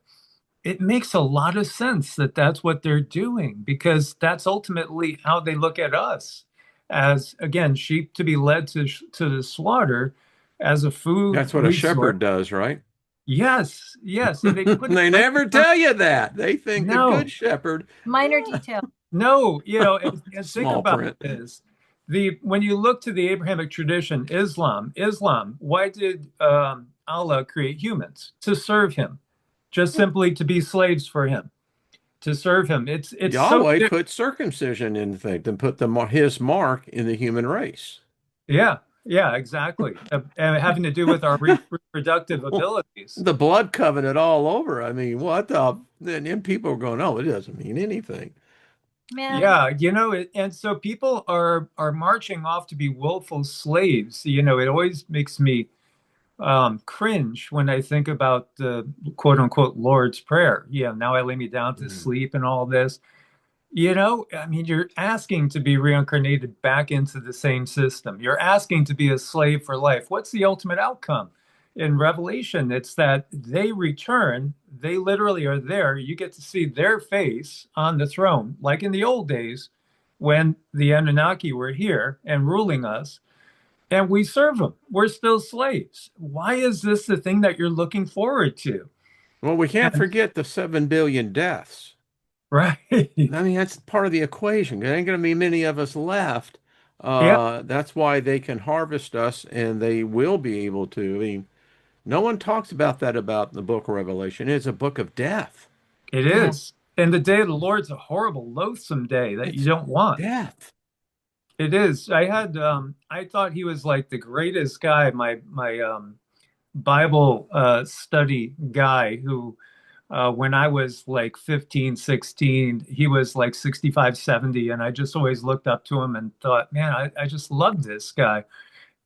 S2: It makes a lot of sense that that's what they're doing because that's ultimately how they look at us as, again, sheep to be led to the slaughter as a food
S1: That's what a
S2: resource.
S1: shepherd does, right?
S2: Yes, yes, and they put it
S1: They
S2: right
S1: never
S2: in front.
S1: tell you that. They think the good
S2: No,
S1: shepherd,
S3: Minor detail.
S2: no, and think
S1: small
S2: about
S1: print.
S2: this. The when you look to the Abrahamic tradition, Islam, why did Allah create humans? To serve him, just simply to be slaves for him, to serve him. It's so
S1: Yahweh put circumcision in the thing and put his mark in the human race.
S2: yeah, yeah, exactly. And having to do with our reproductive abilities.
S1: The blood covenant all over. I mean, what the? And people are going, oh, it doesn't mean anything.
S3: Man,
S2: Yeah, and so people are marching off to be willful slaves. It always makes me cringe when I think about the quote unquote Lord's Prayer. Yeah, now I lay me down to
S1: Mm.
S2: sleep and all this. I mean, you're asking to be reincarnated back into the same system. You're asking to be a slave for life. What's the ultimate outcome? In Revelation, it's that they return. They literally are there. You get to see their face on the throne, like in the old days when the Anunnaki were here and ruling us, and we serve them. We're still slaves. Why is this the thing that you're looking forward to?
S1: Well, we can't
S2: And,
S1: forget the 7 billion deaths.
S2: right.
S1: I mean, that's part of the equation. There ain't going to be many of us left.
S2: Yeah,
S1: That's why they can harvest us and they will be able to. I mean, no one talks about that about the book of Revelation. It's a book of death.
S2: it
S3: yeah.
S2: is. And the day of the Lord's a horrible, loathsome day that you
S1: It's
S2: don't want.
S1: death.
S2: It is. I thought he was like the greatest guy, my Bible study guy who when I was like 15, 16, he was like 65, 70, and I just always looked up to him and thought, man, I just love this guy.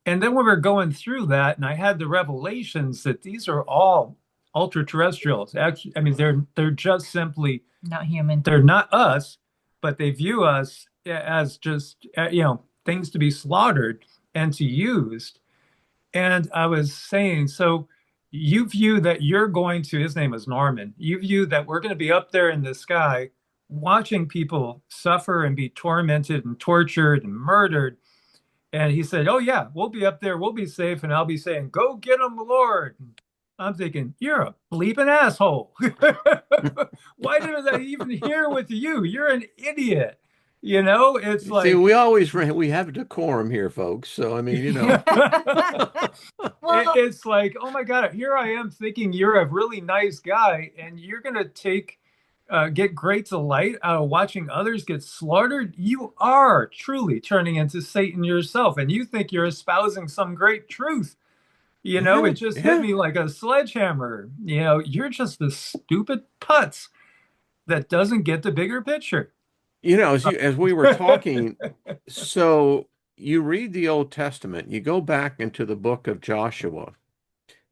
S2: And then we were going through that, and I had the revelations that these are all ultra terrestrials. Actually, I mean, they're just simply
S3: Not human.
S2: they're not us, but they view us as just things to be slaughtered and to use. And I was saying, so you view that you're going to, his name is Norman, you view that we're going to be up there in the sky watching people suffer and be tormented and tortured and murdered. And he said, oh, yeah, we'll be up there. We'll be safe. And I'll be saying, go get them, Lord. I'm thinking, you're a bleeping asshole. Why did I even hear with you? You're an idiot. It's
S1: You see,
S2: like,
S1: we have a decorum here, folks. So I mean,
S3: Well,
S2: it's like, oh my God, here I am thinking you're a really nice guy and you're going to get great delight out of watching others get slaughtered. You are truly turning into Satan yourself and you think you're espousing some great truth. It
S1: yeah,
S2: just hit
S1: yeah.
S2: me like a sledgehammer. You're just a stupid putz that doesn't get the bigger picture.
S1: As we were talking, so you read the Old Testament, you go back into the book of Joshua,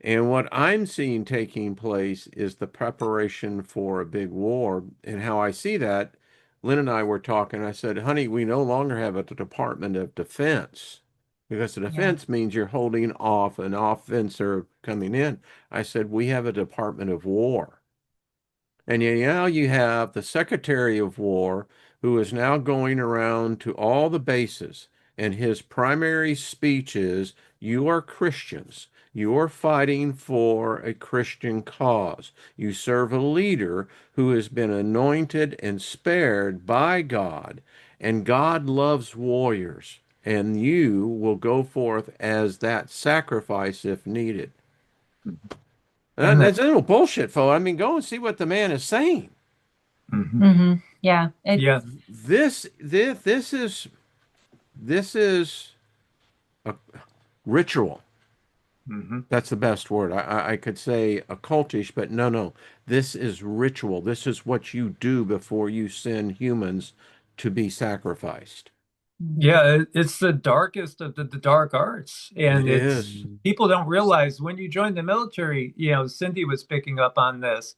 S1: and what I'm seeing taking place is the preparation for a big war. And how I see that, Lynn and I were talking. I said, honey, we no longer have a Department of Defense because the
S3: yeah.
S1: defense means you're holding off an offenser coming in. I said, we have a Department of War. And now you have the Secretary of War who is now going around to all the bases, and his primary speech is, you are Christians. You are fighting for a Christian cause. You serve a leader who has been anointed and spared by God, and God loves warriors, and you will go forth as that sacrifice if needed.
S2: And
S1: And that's a little bullshit, folks. I mean, go and see what the man is saying.
S3: Yeah.
S2: yeah.
S1: This is a ritual.
S2: hmm
S1: That's the best word. I could say occultish, but no, no. This is ritual. This is what you do before you send humans to be sacrificed.
S2: Yeah, it's the darkest of the dark arts.
S1: It
S2: And it's
S1: is.
S2: people don't realize when you join the military, Cindy was picking up on this.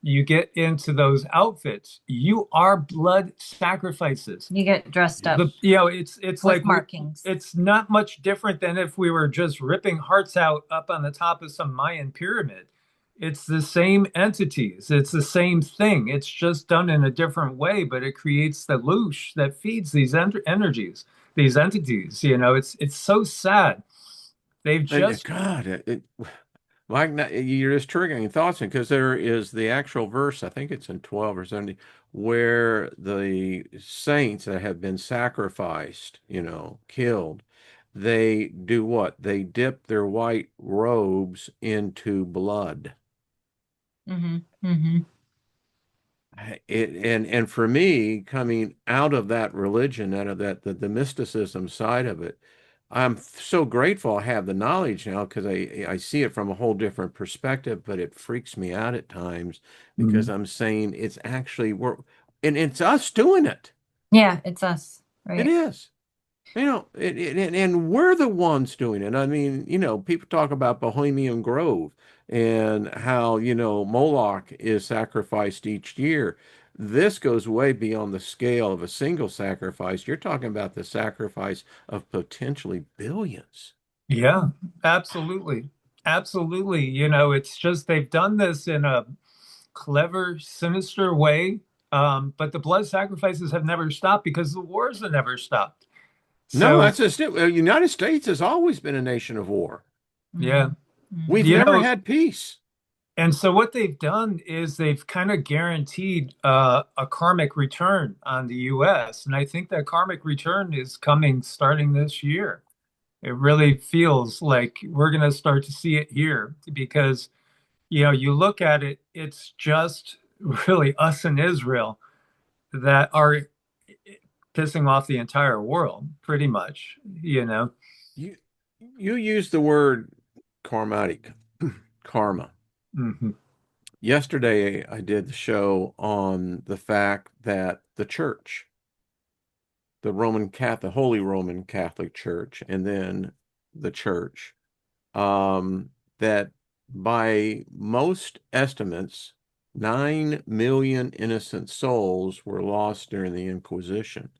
S2: You get into those outfits, you are blood sacrifices.
S3: You get dressed up
S2: It's
S3: with
S2: like
S3: markings.
S2: it's not much different than if we were just ripping hearts out up on the top of some Mayan pyramid. It's the same entities. It's the same thing. It's just done in a different way, but it creates the loosh that feeds these energies, these entities. It's so sad. They've
S1: And
S2: just
S1: God, Like you're just triggering thoughts because there is the actual verse, I think it's in 12 or 70, where the saints that have been sacrificed, killed, they do what? They dip their white robes into blood.
S3: Hmm. Hmm.
S1: And for me, coming out of that religion, out of that the mysticism side of it, I'm so grateful I have the knowledge now because I see it from a whole different perspective, but it freaks me out at times because
S2: Mhm.
S1: I'm saying it's actually and it's us doing it.
S3: Yeah, it's us,
S1: It
S3: right?
S1: is. And we're the ones doing it. I mean, people talk about Bohemian Grove and how, Moloch is sacrificed each year. This goes way beyond the scale of a single sacrifice. You're talking about the sacrifice of potentially billions.
S2: Yeah, absolutely. Absolutely. It's just they've done this in a clever, sinister way. But the blood sacrifices have never stopped because the wars have never stopped.
S1: No,
S2: So,
S1: that's just it. The United States has always been a nation of war.
S2: yeah,
S3: Hmm.
S1: We've
S3: Hmm.
S2: you
S1: never
S2: know,
S1: had peace.
S2: and so what they've done is they've kind of guaranteed a karmic return on the US. And I think that karmic return is coming starting this year. It really feels like we're going to start to see it here because, you look at it, it's just really us in Israel that are pissing off the entire world, pretty much.
S1: You you use the word karmatic, karma.
S2: Hmm.
S1: Yesterday, I did the show on the fact that the church, the Roman Catholic, the Holy Roman Catholic Church, and then the church, that by most estimates, 9 million innocent souls were lost during the Inquisition.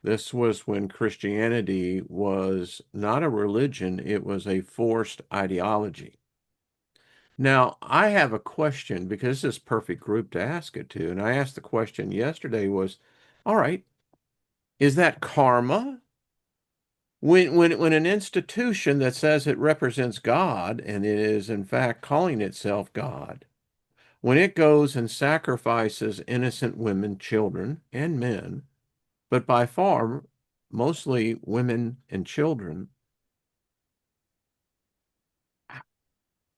S1: This was when Christianity was not a religion, it was a forced ideology. Now, I have a question because this is perfect group to ask it to. And I asked the question yesterday was, all right, is that karma? When an institution that says it represents God and it is in fact calling itself God, when it goes and sacrifices innocent women, children, and men, but by far mostly women and children,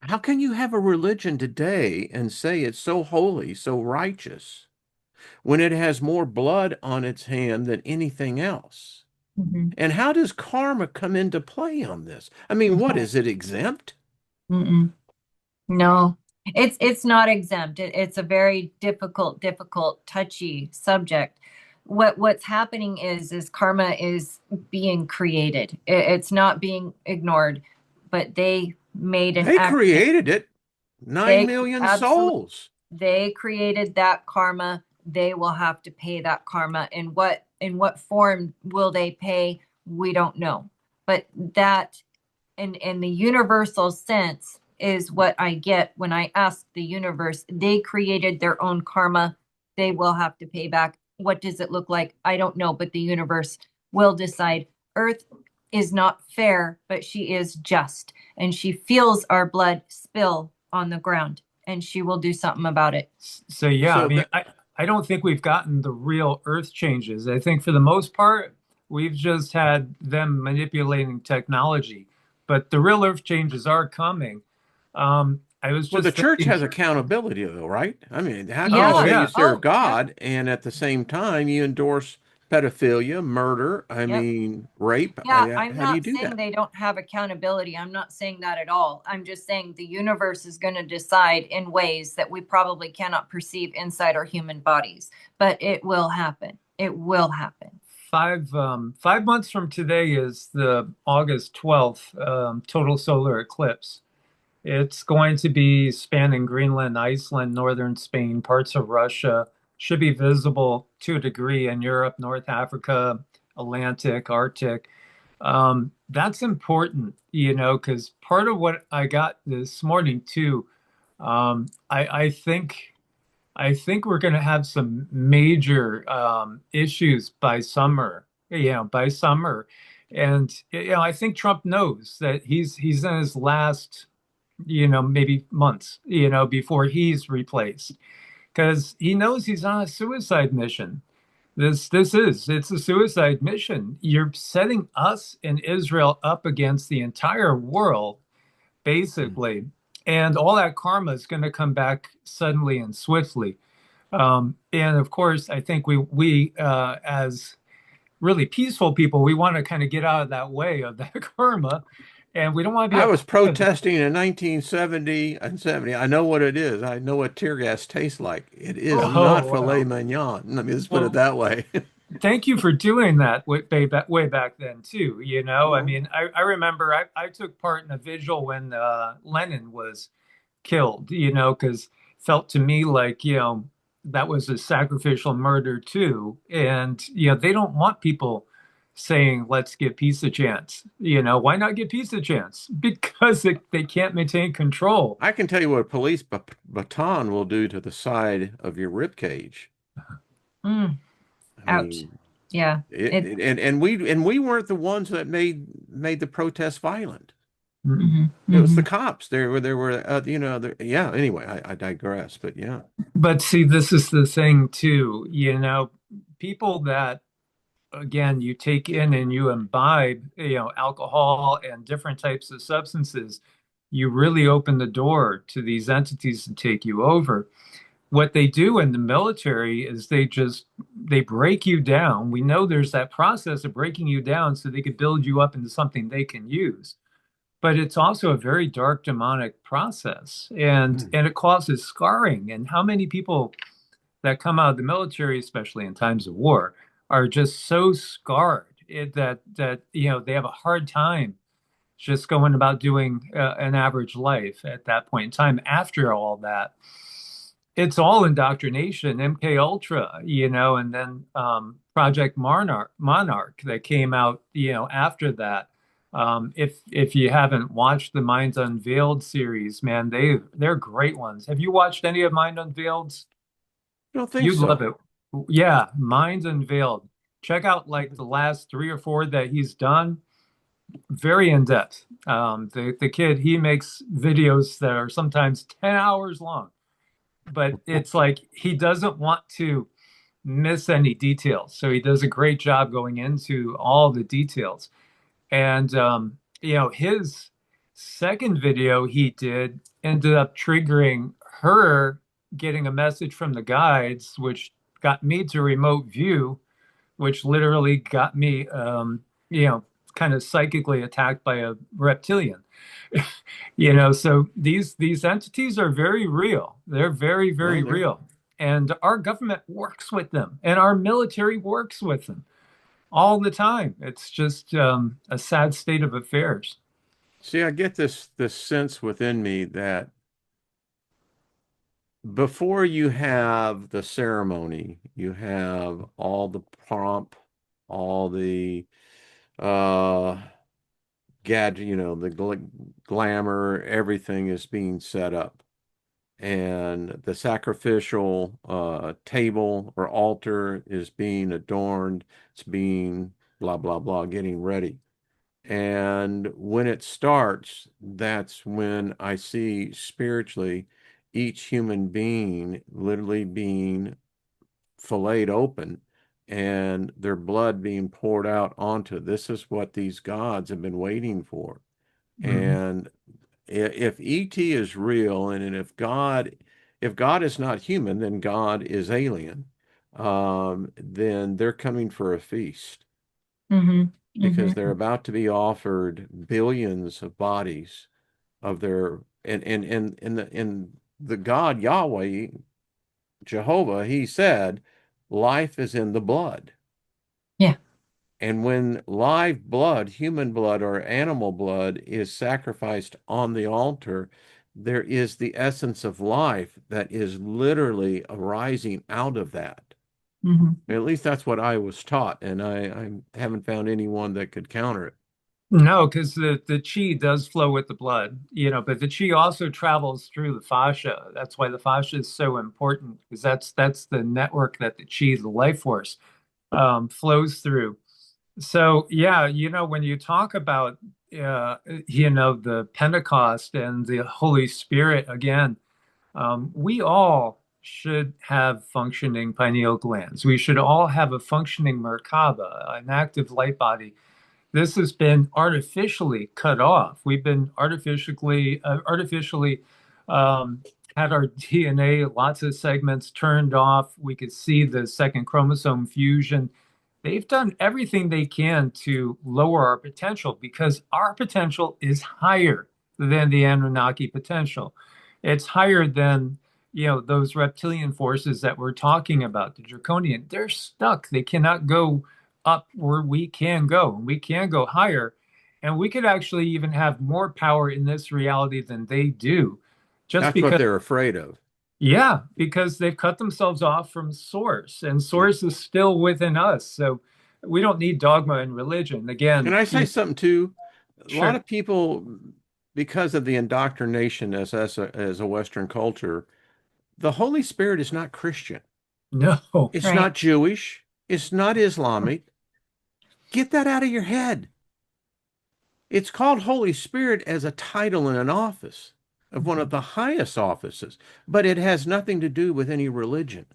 S1: how can you have a religion today and say it's so holy, so righteous, when it has more blood on its hand than anything else?
S3: Hmm.
S1: And how does karma come into play on this? I mean, what is it exempt?
S3: Mm-mm. No, it's not exempt. It's a very difficult, touchy subject. What's happening is karma is being created. It's not being ignored, but they made an
S1: They
S3: action.
S1: created it. Nine
S3: They
S1: million
S3: absolutely
S1: souls.
S3: they created that karma. They will have to pay that karma. In what form will they pay? We don't know. But that in the universal sense is what I get when I ask the universe. They created their own karma. They will have to pay back. What does it look like? I don't know, but the universe will decide. Earth is not fair, but she is just. And she feels our blood spill on the ground, and she will do something about it.
S2: So yeah, I
S1: So
S2: mean,
S1: that
S2: I don't think we've gotten the real earth changes. I think for the most part, we've just had them manipulating technology, but the real earth changes are coming. I was
S1: well, the
S2: just
S1: church
S2: thinking,
S1: has accountability though, right? I mean, how can you
S2: oh
S3: Yeah.
S1: say you
S2: yeah,
S1: serve
S3: Oh, yeah.
S1: God and at the same time you endorse pedophilia, murder, I
S3: Yep.
S1: mean, rape?
S3: Yeah, I'm
S1: How do you
S3: not
S1: do
S3: saying
S1: that?
S3: they don't have accountability. I'm not saying that at all. I'm just saying the universe is going to decide in ways that we probably cannot perceive inside our human bodies, but it will happen. It will happen.
S2: 5 months from today is the August 12th total solar eclipse. It's going to be spanning Greenland, Iceland, northern Spain, parts of Russia. Should be visible to a degree in Europe, North Africa, Atlantic, Arctic. That's important, because part of what I got this morning too, I think we're going to have some major issues by summer. By summer, and I think Trump knows that he's in his last maybe months, before he's replaced, because he knows he's on a suicide mission. It's a suicide mission. You're setting us in Israel up against the entire world,
S1: Mm.
S2: basically, and all that karma is going to come back suddenly and swiftly. And of course, I think we as really peaceful people, we want to kind of get out of that way of that karma, and we don't want to be
S1: I
S2: a
S1: was
S2: part of it.
S1: protesting in 1970 and 70. I know what it is. I know what tear gas tastes like. It is not
S2: Oh,
S1: filet
S2: wow.
S1: mignon. Let me just put it
S2: Well,
S1: that way.
S2: thank you for doing that way back then too. I
S1: Well,
S2: mean, I remember I took part in a vigil when Lenin was killed, because felt to me like, that was a sacrificial murder too. And, they don't want people saying, let's give peace a chance. Why not give peace a chance? Because they can't maintain control.
S1: I can tell you what a police baton will do to the side of your rib cage.
S3: Mm,
S1: I
S3: ouch.
S1: mean,
S3: Yeah. It.
S1: and we weren't the ones that made the protest violent.
S2: Mm.
S3: Mhm,
S1: It was the
S3: mhm.
S1: cops. There were yeah. Anyway, I digress. But yeah.
S2: But see, this is the thing too, people that, again, you take in and you imbibe, alcohol and different types of substances, you really open the door to these entities to take you over. What they do in the military is they break you down. We know there's that process of breaking you down so they could build you up into something they can use. But it's also a very dark demonic process, and
S1: Mm.
S2: and it causes scarring. And how many people that come out of the military, especially in times of war, are just so scarred that they have a hard time just going about doing an average life at that point in time. After all that, it's all indoctrination, MK Ultra, and then Project Monarch that came out, after that. If you haven't watched the Minds Unveiled series, man, they're great ones. Have you watched any of Mind Unveiled's?
S1: I don't think
S2: You'd love
S1: so.
S2: it. Yeah, Minds Unveiled. Check out like the last three or four that he's done. Very in depth. The kid, he makes videos that are sometimes 10 hours long, but it's like he doesn't want to miss any details. So he does a great job going into all the details. And his second video he did ended up triggering her getting a message from the guides, which got me to remote view, which literally got me, you know, kind of psychically attacked by a reptilian. So these entities are very real. They're very,
S1: No,
S2: very
S1: there.
S2: real. And our government works with them, and our military works with them all the time. It's just a sad state of affairs.
S1: See, I get this sense within me that before you have the ceremony, you have all the pomp, all the uh gadget, the glamour, everything is being set up. And the sacrificial table or altar is being adorned. It's being blah, blah, blah, getting ready. And when it starts, that's when I see spiritually each human being literally being filleted open and their blood being poured out onto. This is what these gods have been waiting for.
S2: Mhm.
S1: And if ET is real and if God is not human, then God is alien. Then they're coming for a feast
S3: Mhm,
S1: because they're
S3: mhm,
S1: about to be offered billions of bodies of their and the God Yahweh, Jehovah, he said, life is in the blood.
S3: yeah.
S1: And when live blood, human blood or animal blood, is sacrificed on the altar, there is the essence of life that is literally arising out of that.
S3: Mhm.
S1: At least that's what I was taught, and I haven't found anyone that could counter it.
S2: No, because the chi does flow with the blood, but the chi also travels through the fascia. That's why the fascia is so important, because that's the network that the chi, the life force, flows through. So yeah, when you talk about the Pentecost and the Holy Spirit again, we all should have functioning pineal glands. We should all have a functioning Merkaba, an active light body. This has been artificially cut off. We've been artificially um, had our DNA, lots of segments turned off. We could see the second chromosome fusion. They've done everything they can to lower our potential because our potential is higher than the Anunnaki potential. It's higher than, those reptilian forces that we're talking about, the draconian. They're stuck. They cannot go up where we can go. We can go higher. And we could actually even have more power in this reality than they do, just
S1: That's what
S2: because,
S1: they're afraid of.
S2: yeah, because they've cut themselves off from source, and
S1: Yeah.
S2: source is still within us. So we don't need dogma and religion.
S1: Can
S2: Again,
S1: I say something too? A lot
S2: sure.
S1: of people, because of the indoctrination as a Western culture, the Holy Spirit is not Christian.
S2: No.
S1: It's
S3: Right.
S1: not Jewish. It's not Islamic. Get that out of your head. It's called Holy Spirit as a title in an office of one of the highest offices, but it has nothing to do with any religion.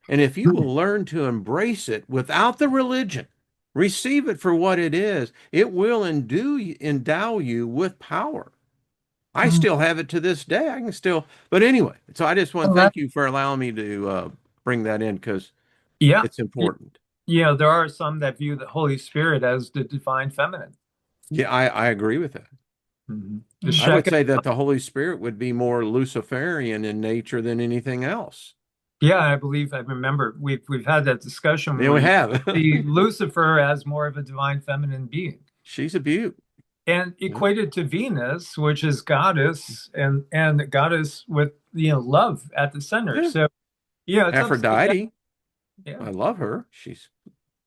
S1: And if you will learn to embrace it without the religion, receive it for what it is, it will endow you with power. I
S2: Mhm.
S1: still have it to this day. I can still, but anyway, so I just
S3: I
S1: want to
S3: love
S1: thank you for allowing me to bring that in because
S2: Yeah.
S1: it's important.
S2: There are some that view the Holy Spirit as the divine feminine.
S1: Yeah, I agree with that.
S2: The
S1: I would
S2: Sheka,
S1: say that the Holy Spirit would be more Luciferian in nature than anything else.
S2: yeah, I remember we've had that discussion
S1: Yeah,
S2: where
S1: we
S2: you
S1: have.
S2: see Lucifer as more of a divine feminine being.
S1: She's a beaut.
S2: And
S1: Yeah.
S2: equated to Venus, which is goddess and goddess with love at the center.
S1: Yeah.
S2: So it's upside down.
S1: Aphrodite.
S2: Yeah.
S1: I love her. She's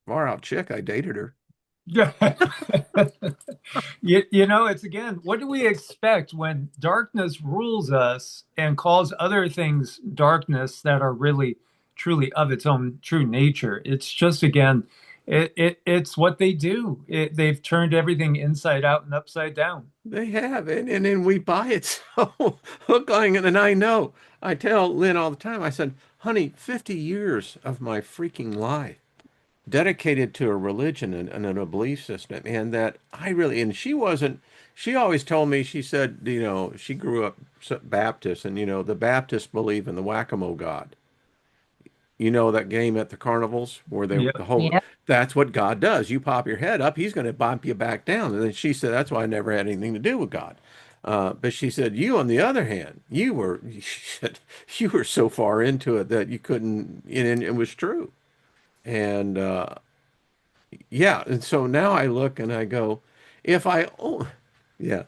S1: far out chick. I dated her.
S2: Yeah. It's again, what do we expect when darkness rules us and calls other things darkness that are really truly of its own true nature? It's just again, it's what they do. They've turned everything inside out and upside down.
S1: They have, and then we buy it so hook, line, and I know. I tell Lynn all the time. I said, "Honey, 50 years of my freaking life dedicated to a religion and a belief system, and that I really." And she wasn't. She always told me. She said, she grew up Baptist, and the Baptists believe in the whack-a-mole God. You know that game at the carnivals where they
S2: Yeah.
S1: the whole
S3: yeah.
S1: that's what God does. You pop your head up, he's going to bump you back down. And then she said that's why I never had anything to do with God. But she said you, on the other hand, she said, you were so far into it that you couldn't, and it was true. And yeah, and so now I look and I go, if I, oh, yeah,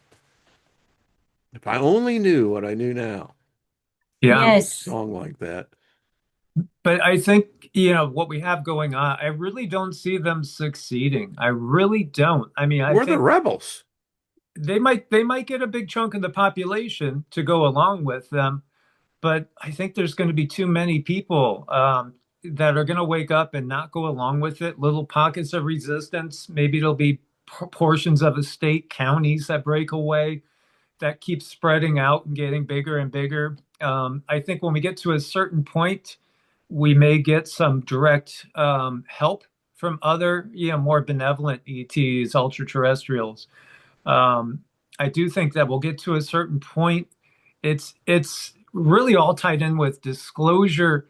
S1: if I only knew what I knew now, I
S2: Yeah.
S1: wrote a
S3: Yes.
S1: song like that.
S2: But I think, what we have going on, I really don't see them succeeding. I really don't. I mean, I
S1: We're the
S2: think
S1: rebels.
S2: they might get a big chunk of the population to go along with them, but I think there's going to be too many people that are going to wake up and not go along with it. Little pockets of resistance. Maybe it'll be portions of a state, counties that break away, that keeps spreading out and getting bigger and bigger. I think when we get to a certain point, we may get some direct help from other, more benevolent ETs, ultra terrestrials. Um, I do think that we'll get to a certain point. It's really all tied in with disclosure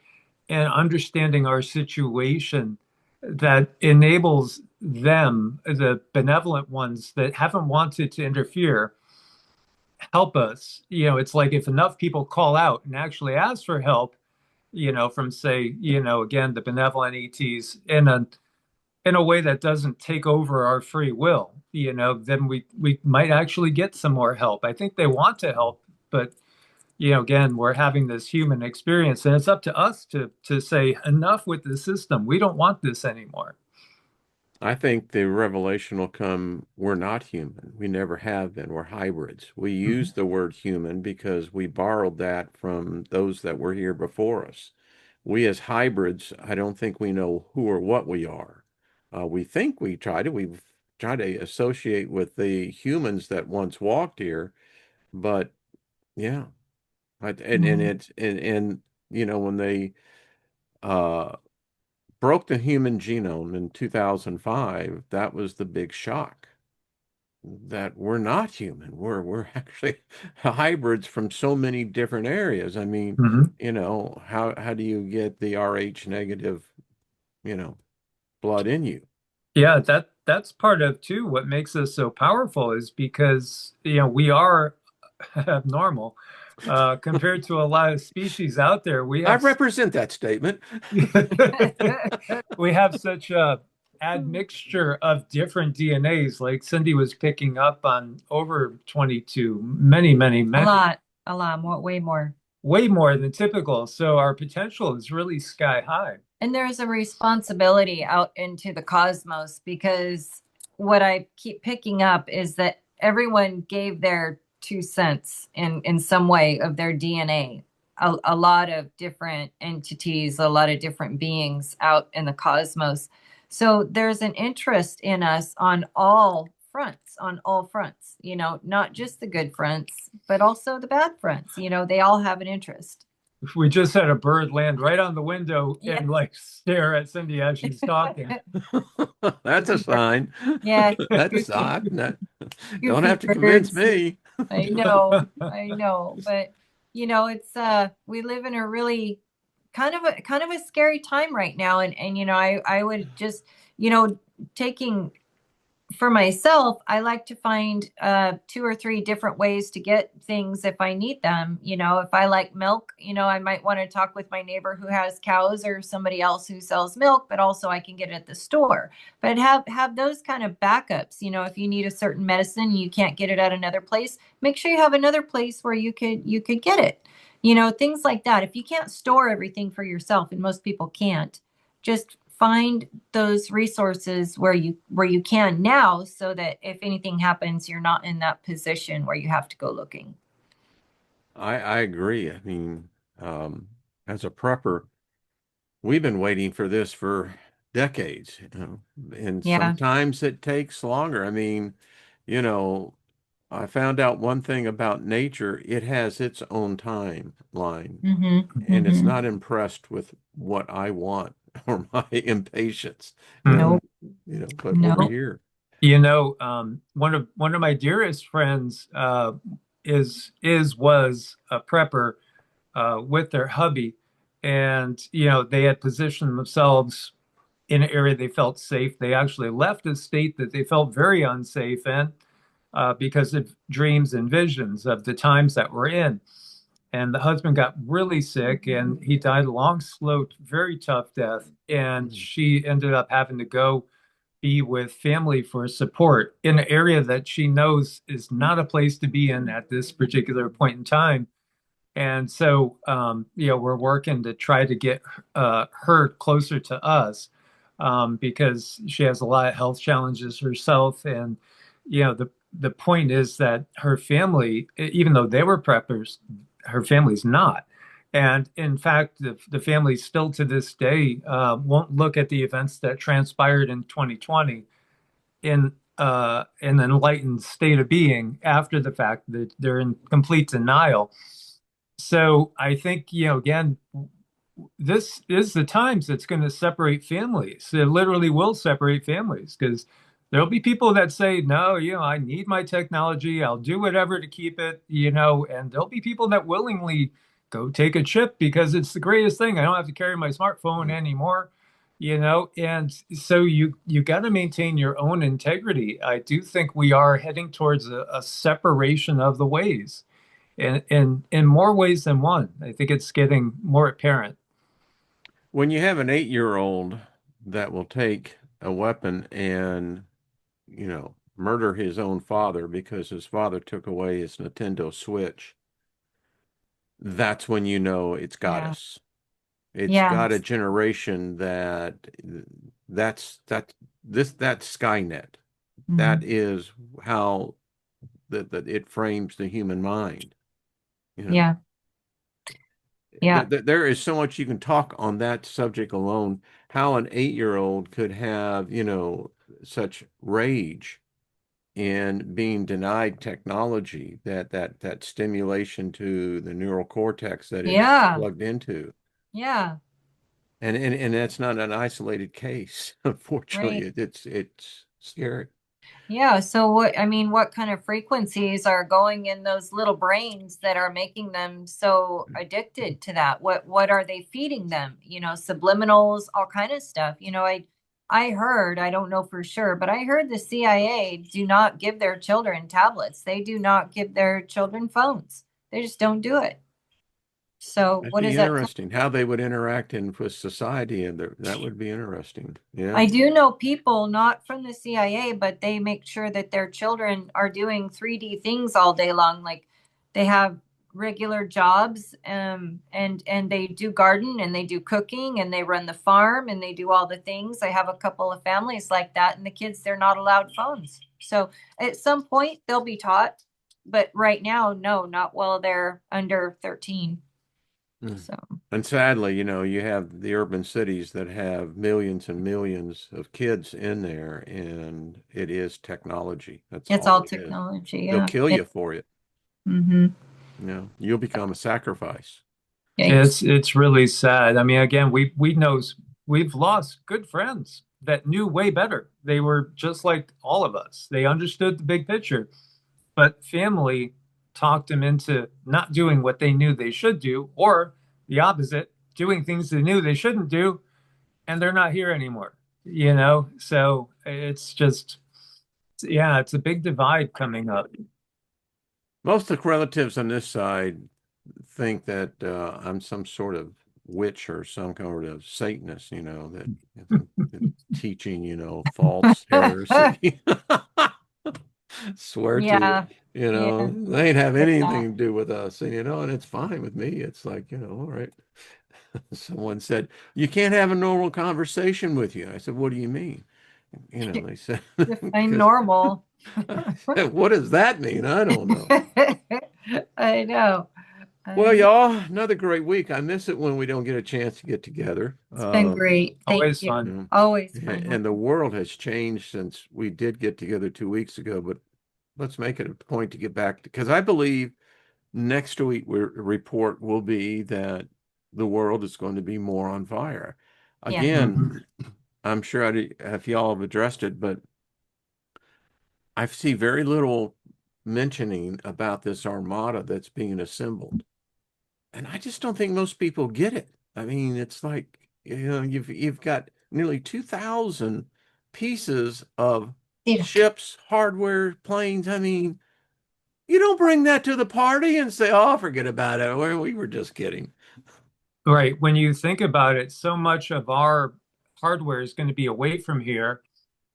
S2: and understanding our situation that enables them, the benevolent ones that haven't wanted to interfere, help us. It's like if enough people call out and actually ask for help, from say, again, the benevolent ETs in a way that doesn't take over our free will, then we might actually get some more help. I think they want to help, but again, we're having this human experience, and it's up to us to say enough with the system. We don't want this anymore.
S1: I think the revelation will come. We're not human. We never have been. We're hybrids. We use
S2: Mhm.
S1: the word human because we borrowed that from those that were here before us. We as hybrids, I don't think we know who or what we are. We think we've tried to associate with the humans that once walked here, but yeah, and
S2: Mhm.
S1: it's and you know when they uh broke the human genome in 2005, that was the big shock that we're not human. We're actually hybrids from so many different areas. I mean,
S2: Mhm.
S1: how do you get the Rh negative, you know, blood in you?
S2: Yeah, that's part of too what makes us so powerful is because we are abnormal compared to a lot of species out there. We
S1: I
S2: have
S1: represent that statement.
S2: we have such a admixture of different DNAs. Like Cindy was picking up on over 22, many, many, many,
S3: a lot more, way more.
S2: way more than typical. So our potential is really sky high.
S3: And there's a responsibility out into the cosmos because what I keep picking up is that everyone gave their 2 cents in some way of their DNA. A lot of different entities, a lot of different beings out in the cosmos. So there's an interest in us on all fronts, not just the good fronts, but also the bad fronts. They all have an interest.
S2: We just had a bird land right on the window
S3: Yeah.
S2: and like stare at Cindy as she's talking.
S1: That's a sign.
S3: Yeah,
S1: That's
S3: goofy,
S1: odd. Don't
S3: goofy
S1: have to convince
S3: birds.
S1: me.
S3: I know, but it's we live in a really kind of a scary time right now, and I would just taking for myself, I like to find 2 or 3 different ways to get things if I need them. If I like milk, I might want to talk with my neighbor who has cows or somebody else who sells milk, but also I can get it at the store. But have those kind of backups. If you need a certain medicine, you can't get it at another place, make sure you have another place where you could get it. Things like that. If you can't store everything for yourself, and most people can't, just find those resources where you can now so that if anything happens, you're not in that position where you have to go looking.
S1: I agree. I mean, um, as a prepper, we've been waiting for this for decades, and
S3: Yeah.
S1: sometimes it takes longer. I mean, you know, I found out one thing about nature, it has its own timeline,
S3: Mm-hmm.
S1: and it's
S3: Mm-hmm.
S1: not impressed with what I want or my impatience.
S2: Mhm.
S3: Nope.
S1: But we're
S3: Nope.
S1: here.
S2: One of my dearest friends was a prepper with their hubby, and they had positioned themselves in an area they felt safe. They actually left a state that they felt very unsafe in because of dreams and visions of the times that we're in. And the husband got really sick and he died a long, slow, very tough death. And
S1: Mm.
S2: she ended up having to go be with family for support in an area that she knows is not a place to be in at this particular point in time. And so, we're working to try to get her closer to us because she has a lot of health challenges herself. And, the point is that her family, even though they were preppers, her family's not. And in fact, the family still to this day won't look at the events that transpired in 2020 in an enlightened state of being after the fact that they're in complete denial. So I think, again, this is the times that's going to separate families. It literally will separate families because there'll be people that say, no, I need my technology. I'll do whatever to keep it, and there'll be people that willingly go take a chip because it's the greatest thing. I don't have to carry my smartphone
S1: Mm.
S2: anymore, and so you got to maintain your own integrity. I do think we are heading towards a separation of the ways and in more ways than one. I think it's getting more apparent.
S1: When you have an 8-year-old that will take a weapon and, murder his own father because his father took away his Nintendo Switch, that's when you know it's got
S3: Yeah.
S1: us. It's
S3: Yeah.
S1: got a generation that's Skynet. That
S3: Mhm.
S1: is how that it frames the human mind, you know.
S3: Yeah. Yeah.
S1: there is so much you can talk on that subject alone. How an 8-year-old could have, such rage in being denied technology, that stimulation to the neural cortex that it's
S3: Yeah.
S1: plugged into.
S3: Yeah.
S1: And that's not an isolated case. Unfortunately,
S3: Right.
S1: it's scary.
S3: Yeah, so I mean, what kind of frequencies are going in those little brains that are making them so addicted to that? What are they feeding them? Subliminals, all kind of stuff. I heard, I don't know for sure, but I heard the CIA do not give their children tablets. They do not give their children phones. They just don't do it. So
S1: That'd
S3: what
S1: be
S3: is that?
S1: interesting how they would interact in with society, and that would be interesting. Yeah.
S3: I do know people not from the CIA, but they make sure that their children are doing 3D things all day long. Like they have regular jobs, and they do garden and they do cooking and they run the farm and they do all the things. I have a couple of families like that, and the kids, they're not allowed phones. So at some point they'll be taught, but right now, no, not while they're under 13.
S1: Mm.
S3: So
S1: And sadly, you have the urban cities that have millions and millions of kids in there, and it is technology. That's
S3: it's
S1: all
S3: all
S1: it is.
S3: technology.
S1: They'll
S3: Yeah.
S1: kill you for it.
S3: Mm-hmm.
S1: You'll become a sacrifice.
S2: It's
S3: Yikes.
S2: it's really sad. I mean, again, we've lost good friends that knew way better. They were just like all of us. They understood the big picture, but family talked them into not doing what they knew they should do, or the opposite, doing things they knew they shouldn't do, and they're not here anymore. So it's just, yeah, it's a big divide coming up.
S1: Most of the relatives on this side think that I'm some sort of witch or some kind of Satanist, that teaching, false heresy. Swear to it.
S3: Yeah. Yeah.
S1: They ain't have
S3: Get that.
S1: anything to do with us. And it's fine with me. It's like, all right. Someone said, you can't have a normal conversation with you. I said, what do you mean? They said,
S3: Define
S1: because
S3: normal.
S1: what does that mean? I don't know.
S3: I know.
S1: Well,
S3: I know.
S1: y'all, another great week. I miss it when we don't get a chance to get together.
S3: It's been great. Thank
S2: Always
S3: you.
S2: fun.
S1: You know,
S3: Always fun with
S1: and the world has changed since we did get together 2 weeks ago, but let's make it a point to get back because I believe next week report will be that the world is going to be more on fire.
S3: yeah.
S2: Mhm.
S1: Again, I'm sure if y'all have addressed it, but I see very little mentioning about this armada that's being assembled. And I just don't think most people get it. I mean, it's like, you've got nearly 2,000 pieces of
S3: Yeah.
S1: ships, hardware, planes. I mean, you don't bring that to the party and say, "Oh, forget about it. We were just kidding."
S2: Right. When you think about it, so much of our hardware is going to be away from here.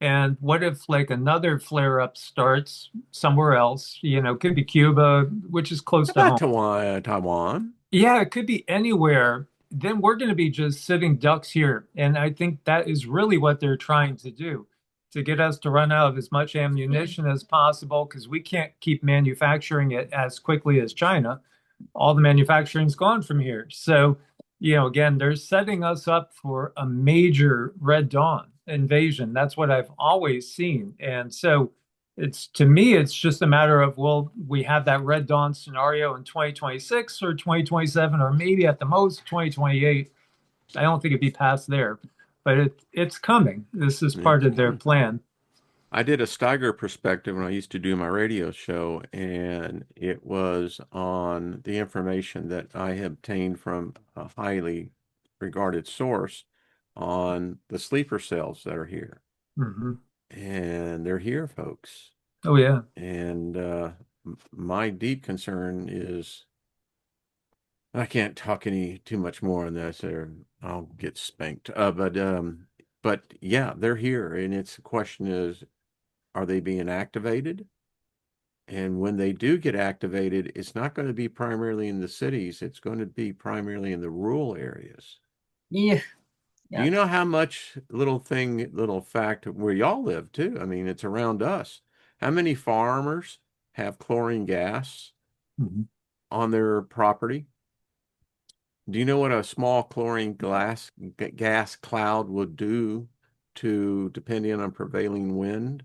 S2: And what if like another flare up starts somewhere else? Could be Cuba, which is close
S1: How
S2: to
S1: about
S2: home.
S1: Taiwan?
S2: Yeah, it could be anywhere. Then we're going to be just sitting ducks here. And I think that is really what they're trying to do, to get us to run out of as much ammunition as possible, because we can't keep manufacturing it as quickly as China. All the manufacturing's gone from here. So, again, they're setting us up for a major Red Dawn invasion. That's what I've always seen. And so it's, to me, it's just a matter of, will we have that Red Dawn scenario in 2026 or 2027 or maybe at the most 2028? I don't think it'd be past there, but it's coming. This is part
S1: It's
S2: of their
S1: coming.
S2: plan.
S1: I did a Steiger perspective when I used to do my radio show, and it was on the information that I had obtained from a highly regarded source on the sleeper cells that are here.
S2: Hmm.
S1: And they're here, folks.
S2: Oh, yeah.
S1: And my deep concern is I can't talk any too much more on this, or I'll get spanked. But yeah, they're here, and it's the question is, are they being activated? And when they do get activated, it's not going to be primarily in the cities. It's going to be primarily in the rural areas.
S3: Yeah.
S1: Do
S3: Yeah.
S1: you know how much little fact where y'all live too? I mean, it's around us. How many farmers have chlorine gas
S2: Mhm.
S1: on their property? Do you know what a small chlorine gas cloud would do to, depending on prevailing wind?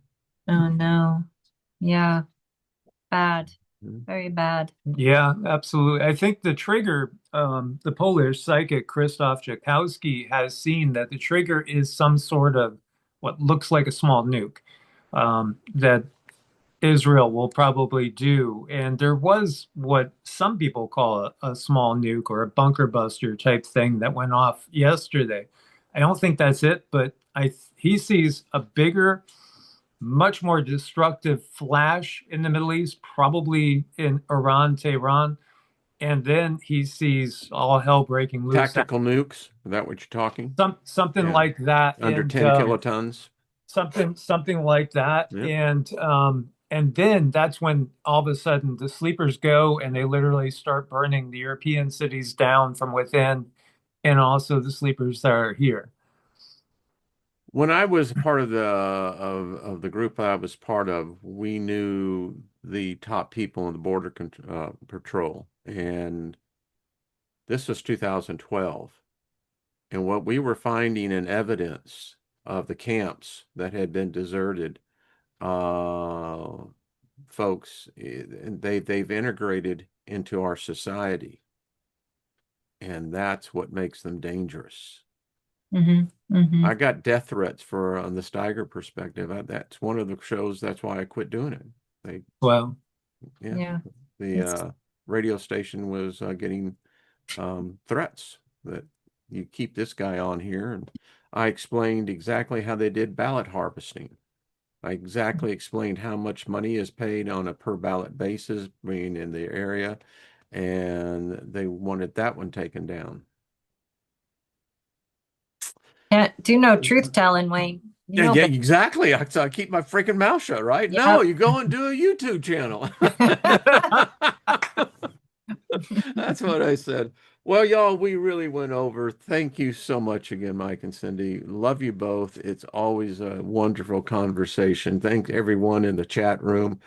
S3: Oh no. Yeah, bad.
S1: Mhm.
S3: Very bad.
S2: Yeah, absolutely. I think the trigger, the Polish psychic Krzysztof Jakowski has seen that the trigger is some sort of what looks like a small nuke that Israel will probably do. And there was what some people call a small nuke or a bunker buster type thing that went off yesterday. I don't think that's it, but he sees a bigger, much more destructive flash in the Middle East, probably in Iran, Tehran, and then he sees all hell breaking loose.
S1: Tactical nukes, is that what you're talking?
S2: Something
S1: Yeah.
S2: like that,
S1: Under 10 kilotons.
S2: something like that,
S1: Yep.
S2: and then that's when all of a sudden the sleepers go and they literally start burning the European cities down from within, and also the sleepers that are here.
S1: When I was part of the group I was part of, we knew the top people in the patrol, and this was 2012. And what we were finding in evidence of the camps that had been deserted, uh, folks, and they've integrated into our society, and that's what makes them dangerous.
S3: Hmm. Hmm.
S1: I got death threats for on the Steiger perspective. That's one of the shows. That's why I quit doing it. They,
S2: Well,
S1: yeah,
S3: Yeah.
S1: the
S3: It's
S1: radio station was getting threats that you keep this guy on here, and I explained exactly how they did ballot harvesting. I exactly explained how much money is paid on a per ballot basis being in the area, and they wanted that one taken down.
S3: can't do no truth telling, Wayne. You
S1: Yeah,
S3: know,
S1: yeah,
S3: but
S1: exactly. I keep my freaking mouth shut, right? No,
S3: yep.
S1: you go and do a YouTube channel. That's what I said. Well, y'all, we really went over. Thank you so much again, Mike and Cindy. Love you both. It's always a wonderful conversation. Thank everyone in the chat room.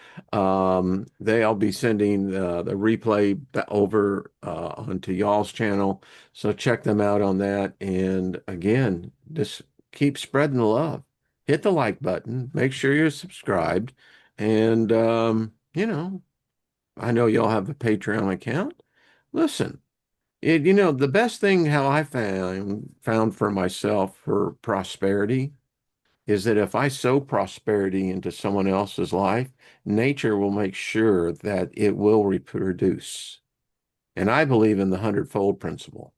S1: They'll be sending the replay over onto y'all's channel. So check them out on that. And again, just keep spreading the love. Hit the like button. Make sure you're subscribed. And, I know y'all have a Patreon account. Listen, the best thing how I found for myself for prosperity is that if I sow prosperity into someone else's life, nature will make sure that it will reproduce. And I believe in the hundredfold principle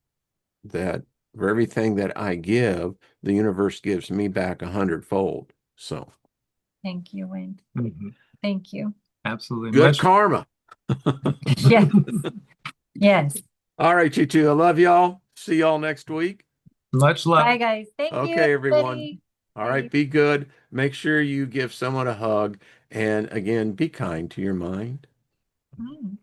S1: that for everything that I give, the universe gives me back a hundredfold. So
S3: Thank you, Wayne.
S2: mhm,
S3: Thank you.
S2: absolutely.
S1: good karma.
S3: Yes. Yes.
S1: All right, you two. I love y'all. See y'all next week.
S2: Much love.
S3: Bye, guys. Thank you,
S1: Okay, everyone.
S3: everybody.
S1: All
S3: Bye.
S1: right, be good. Make sure you give someone a hug. And again, be kind to your mind.
S3: Mm.